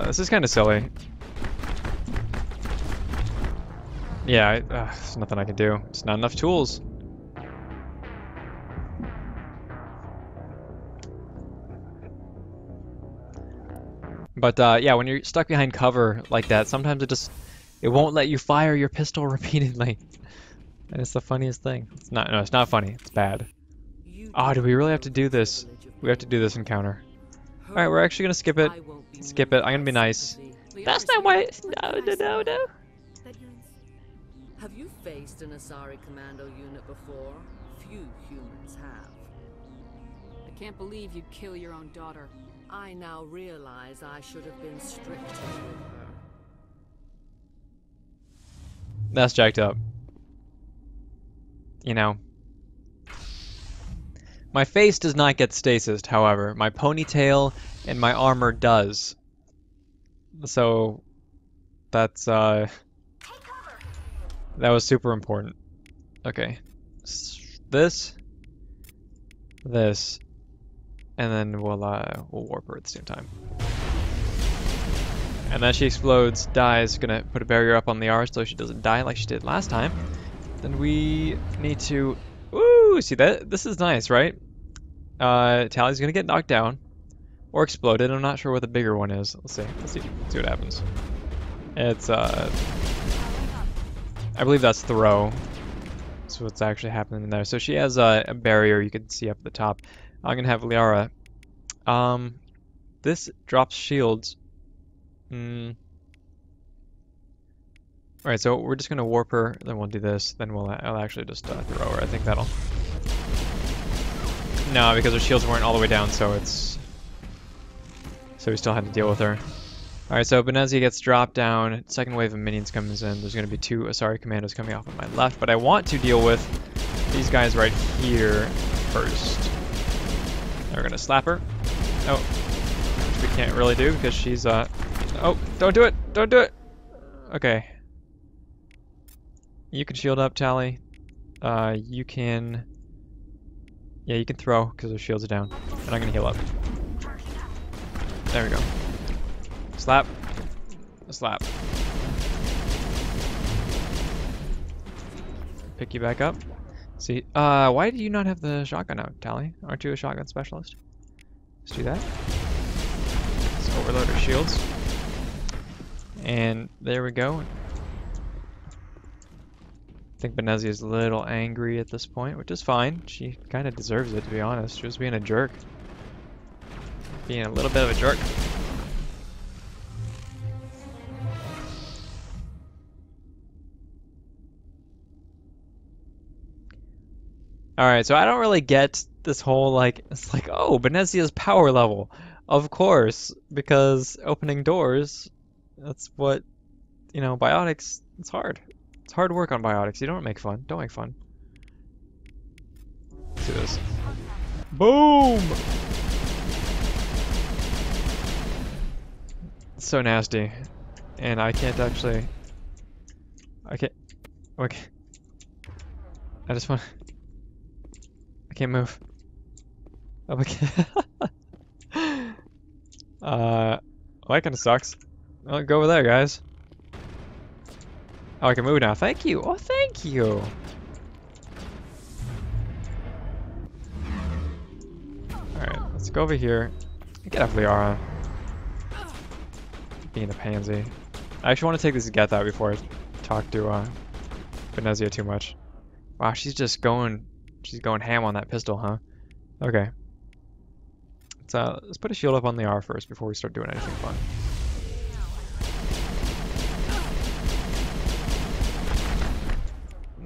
This is kind of silly. Yeah, there's nothing I can do. It's not enough tools. But yeah, when you're stuck behind cover like that, sometimes it won't let you fire your pistol repeatedly. And it's the funniest thing. It's not funny. It's bad. Oh, do we really have to do this? We have to do this encounter. Alright, we're actually gonna skip it. Skip it. I'm gonna be nice. That's not why. No. Have you faced an Asari commando unit before? Few humans have. I can't believe you'd kill your own daughter. I now realize I should have been stricter with her. That's jacked up. You know. My face does not get stasis, however. My ponytail and my armor does. So that's that was super important. Okay. This, and then we'll warp her at the same time. And then she explodes, dies, gonna put a barrier up on Liara so she doesn't die like she did last time. Then we need to... Woo! See that? This is nice, right? Tally's gonna get knocked down. Or exploded. I'm not sure what the bigger one is. Let's see what happens. It's, I believe that's throw. That's what's actually happening there. So she has a barrier you can see up at the top. I'm gonna have Liara. This drops shields. Alright, so we're just gonna warp her, then we'll do this, then I'll actually just throw her. I think that'll... No, because her shields weren't all the way down, so we still had to deal with her. Alright, so Benezia gets dropped down, second wave of minions comes in, there's gonna be 2 Asari commandos coming off on my left, but I want to deal with these guys right here first. Now we're gonna slap her. Oh, which we can't really do because she's, oh, don't do it! Don't do it! Okay. You can shield up, Tally. You can... Yeah, you can throw, because her shields are down. And I'm gonna heal up. There we go. Slap. Slap. Pick you back up. See, why do you not have the shotgun out, Tally? Aren't you a shotgun specialist? Let's do that. Let's overload her shields. And there we go. I think Benezia is a little angry at this point, which is fine. She kind of deserves it, to be honest. She was being a jerk. Being a little bit of a jerk. Alright, so I don't really get this whole, like, it's like, oh, Benezia's power level. Of course, because opening doors, that's what, you know, biotics, it's hard. It's hard work on biotics. You don't make fun. Don't make fun. Let's do this. Boom! It's so nasty. And I can't actually... I can't... Okay. I just want... I can't move. Oh, okay. Well, that kind of sucks. I'll go over there, guys. Oh, I can move now. Thank you. Oh, thank you. Alright, let's go over here. Get off Liara. Being a pansy. I actually want to take this Geth out before I talk to Benezia too much. Wow, she's just going... She's going ham on that pistol, huh? Okay. Let's put a shield up on the R first before we start doing anything fun.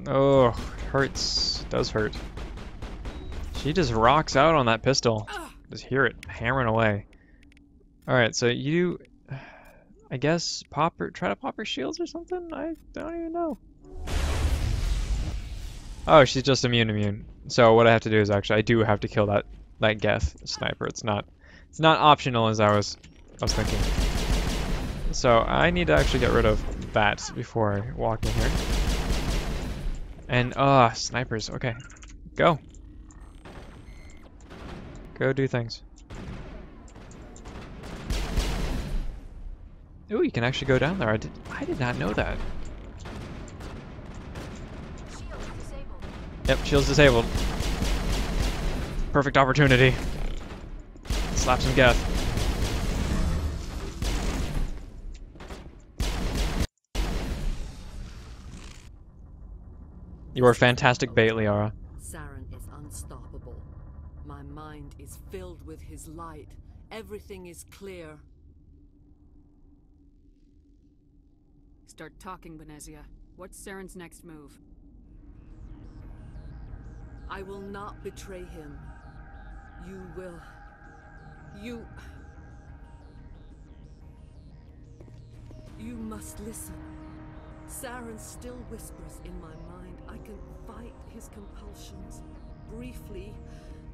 Oh, hurts. Does hurt. She just rocks out on that pistol. Just hear it hammering away. Alright, so you... I guess try to pop her shields or something? I don't even know. Oh, she's just immune. So what I have to do is actually, I do have to kill that Geth sniper. It's not optional as I was thinking. So I need to actually get rid of that before I walk in here. And snipers. Okay, go do things. Ooh, you can actually go down there. I did not know that. Yep, shield's disabled. Perfect opportunity. Slap some Geth. You are fantastic bait, Liara. Saren is unstoppable. My mind is filled with his light. Everything is clear. Start talking, Benezia. What's Saren's next move? I will not betray him. You will. You must listen. Saren still whispers in my mind. I can fight his compulsions. Briefly,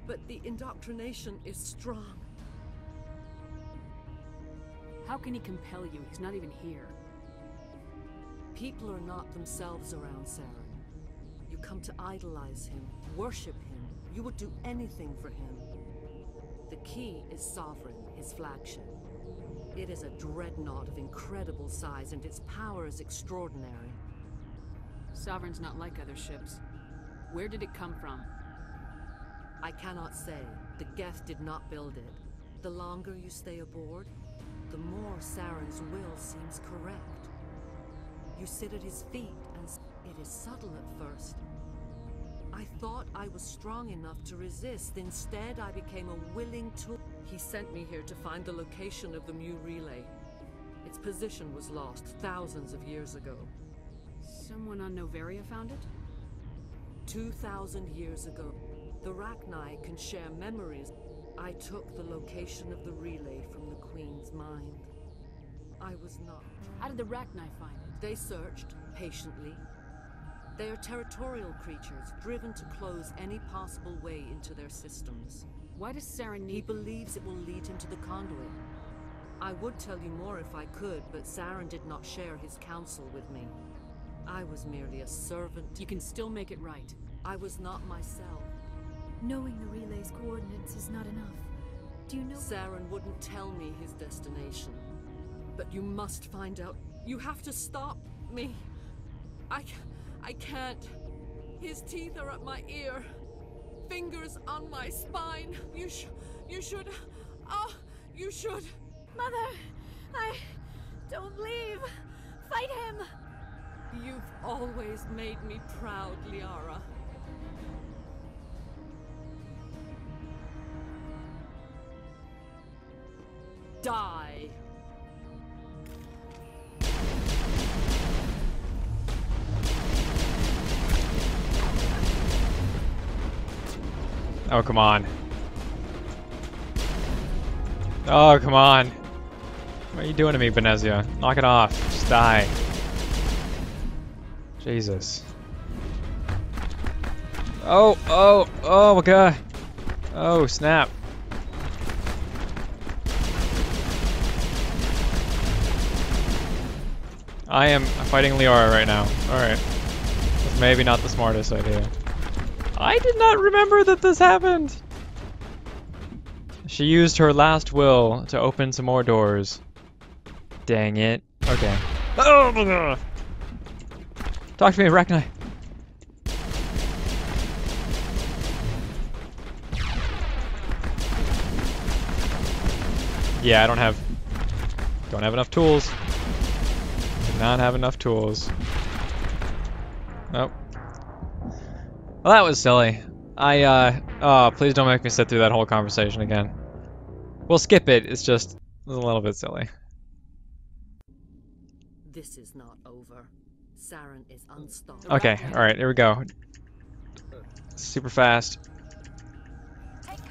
but the indoctrination is strong. How can he compel you? He's not even here. People are not themselves around Saren. You come to idolize him, worship him. You would do anything for him. The key is Sovereign, his flagship. It is a dreadnought of incredible size, and its power is extraordinary. Sovereign's not like other ships. Where did it come from? I cannot say. The Geth did not build it. The longer you stay aboard, the more Saren's will seems correct. You sit at his feet, and it is subtle at first. I thought I was strong enough to resist. Instead, I became a willing tool. He sent me here to find the location of the Mu relay. Its position was lost thousands of years ago. Someone on Noveria found it? 2,000 years ago. The Rachni can share memories. I took the location of the relay from the Queen's mind. I was not. How did the Rachni find it? They searched, patiently. They are territorial creatures, driven to close any possible way into their systems. Why does Saren need... He believes it will lead him to the conduit. I would tell you more if I could, but Saren did not share his counsel with me. I was merely a servant. You can still make it right. I was not myself. Knowing the relay's coordinates is not enough. Do you know... Saren wouldn't tell me his destination. But you must find out. You have to stop me. I can't. His teeth are at my ear. Fingers on my spine. You should. Oh, you should. Mother, don't leave. Fight him. You've always made me proud, Liara. Die. Oh, come on. Oh, come on. What are you doing to me, Benezia? Knock it off. Just die. Jesus. Oh my god. Oh, snap. I am fighting Leora right now. Alright. That's maybe not the smartest idea. I did not remember that this happened! She used her last will to open some more doors. Dang it. Okay. Oh my god! Talk to me, Rachni! Yeah, I don't have enough tools. Do not have enough tools. Nope. Well, that was silly. Oh, please don't make me sit through that whole conversation again. We'll skip it, it's just a little bit silly. This is not over. Saren is unstoppable. Okay, alright, here we go. Super fast.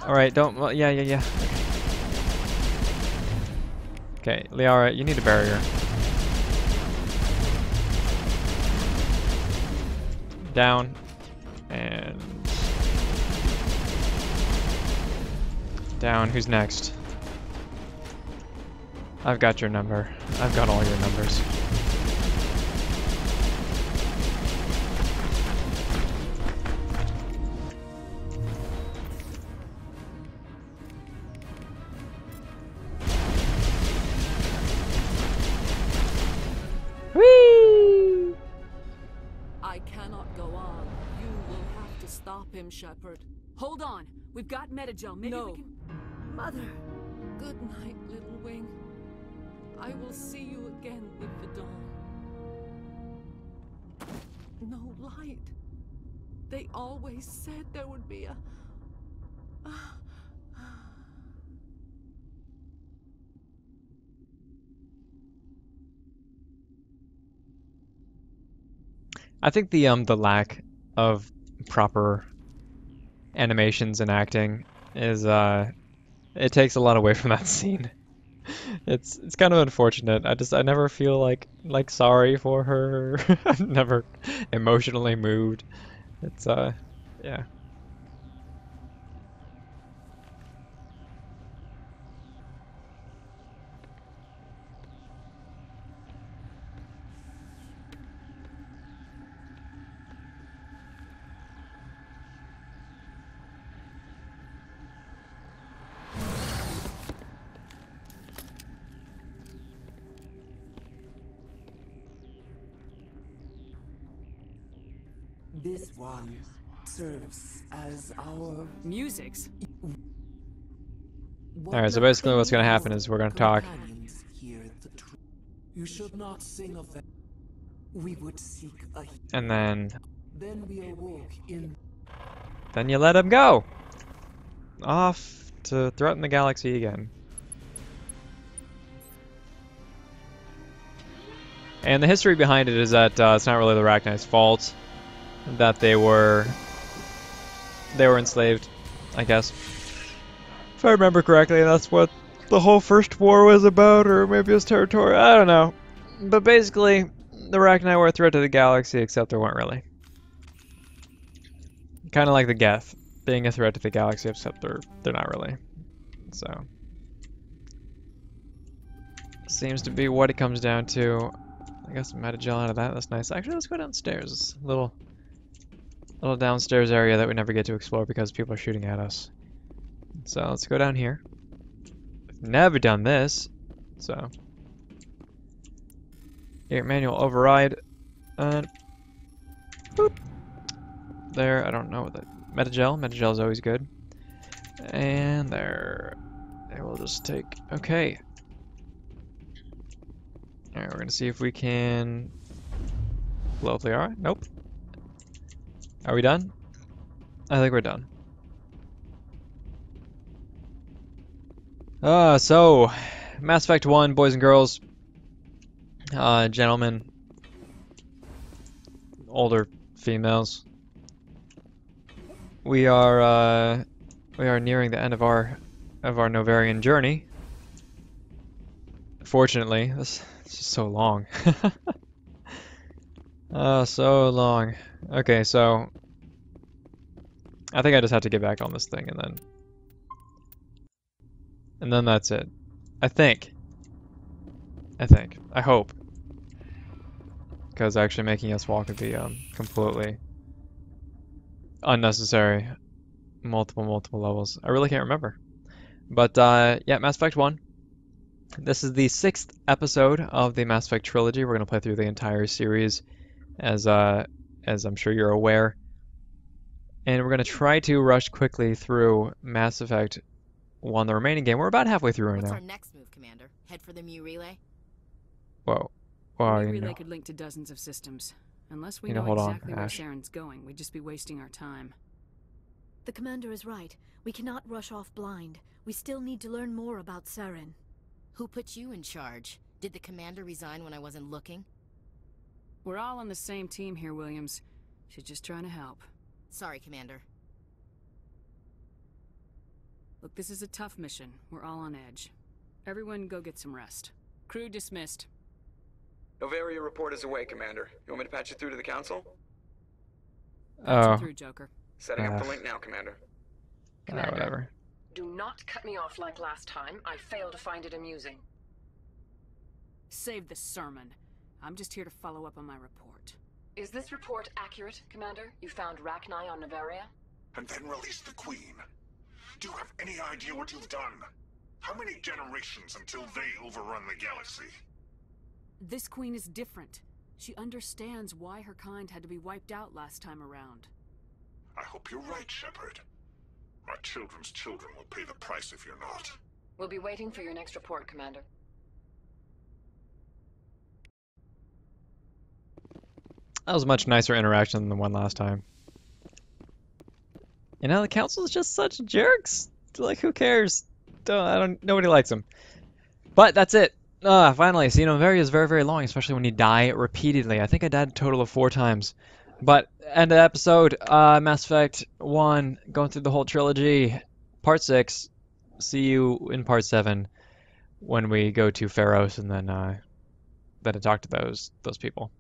Alright, don't, well, yeah. Okay, Leora, you need a barrier. Down. And... down. Who's next? I've got your number. I've got all your numbers. Whee! I cannot go on. You will have to stop him, Shepard. Hold on. We've got Metagel. Maybe we can... Mother. Good night, little wing. I will see you again with the dawn. No light. They always said there would be a... I think the lack of proper animations and acting is it takes a lot away from that scene. It's kind of unfortunate. I never feel like sorry for her. I'm never emotionally moved. It's yeah. This one serves as our musics. Alright, so basically what's gonna happen is we're gonna talk. You should not sing of them. We would seek a... And then we awoke in... then you let him go! Off to threaten the galaxy again. And the history behind it is that it's not really the Rachni's fault that they were enslaved, I guess. If I remember correctly, that's what the whole first war was about, or maybe it was territorial, I don't know. But basically, the Rachni were a threat to the galaxy, except they weren't really. Kind of like the Geth, being a threat to the galaxy, except they're not really. So, seems to be what it comes down to. I got some Metagel out of that, that's nice. Actually, let's go downstairs. It's a little downstairs area that we never get to explore because people are shooting at us. So let's go down here. I've never done this, so here, manual override, and boop. There. I don't know what that Metagel. Metagel is always good, and there. I will just take. Okay. All right, we're gonna see if we can blow up the Leora. Nope. Are we done? I think we're done. So Mass Effect 1, boys and girls, gentlemen, older females. We are nearing the end of our Noverian journey. Fortunately, this is so long. Oh, so long. Okay, so I think I just have to get back on this thing and then that's it. I think. I hope. Because actually making us walk would be completely unnecessary. Multiple levels. I really can't remember. But yeah, Mass Effect 1. This is the 6th episode of the Mass Effect Trilogy. We're going to play through the entire series as I'm sure you're aware. And we're going to try to rush quickly through Mass Effect 1, the remaining game. We're about halfway through right now. What's our next move, Commander? Head for the Mu relay? Whoa. The Well, Mu you relay know. could link to dozens of systems. Unless we You know, know hold on, exactly where Ash. Sharon's going, we'd just be wasting our time. The commander is right. We cannot rush off blind. We still need to learn more about Saren. Who put you in charge? Did the commander resign when I wasn't looking? We're all on the same team here, Williams. She's just trying to help. Sorry, Commander. Look, this is a tough mission. We're all on edge. Everyone go get some rest. Crew dismissed. Noveria report is away, Commander. You want me to patch you through to the Council? Patch Oh. him through, Joker. Setting up the link now, Commander. Whatever. Do not cut me off like last time. I failed to find it amusing. Save the sermon. I'm just here to follow up on my report. Is this report accurate, Commander? You found Rachni on Noveria? And then released the Queen. Do you have any idea what you've done? How many generations until they overrun the galaxy? This Queen is different. She understands why her kind had to be wiped out last time around. I hope you're right, Shepard. My children's children will pay the price if you're not. We'll be waiting for your next report, Commander. That was a much nicer interaction than the one last time. You know, the Council's just such jerks. Like, who cares? Nobody likes them. But that's it. Finally. So, you know, Noveria is very, very long, especially when you die repeatedly. I think I died a total of 4 times. But, end of episode, Mass Effect 1, going through the whole trilogy. Part 6. See you in Part 7 when we go to Pharos and then I talk to those people.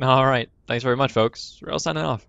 Alright. Thanks very much, folks. Rel signing off.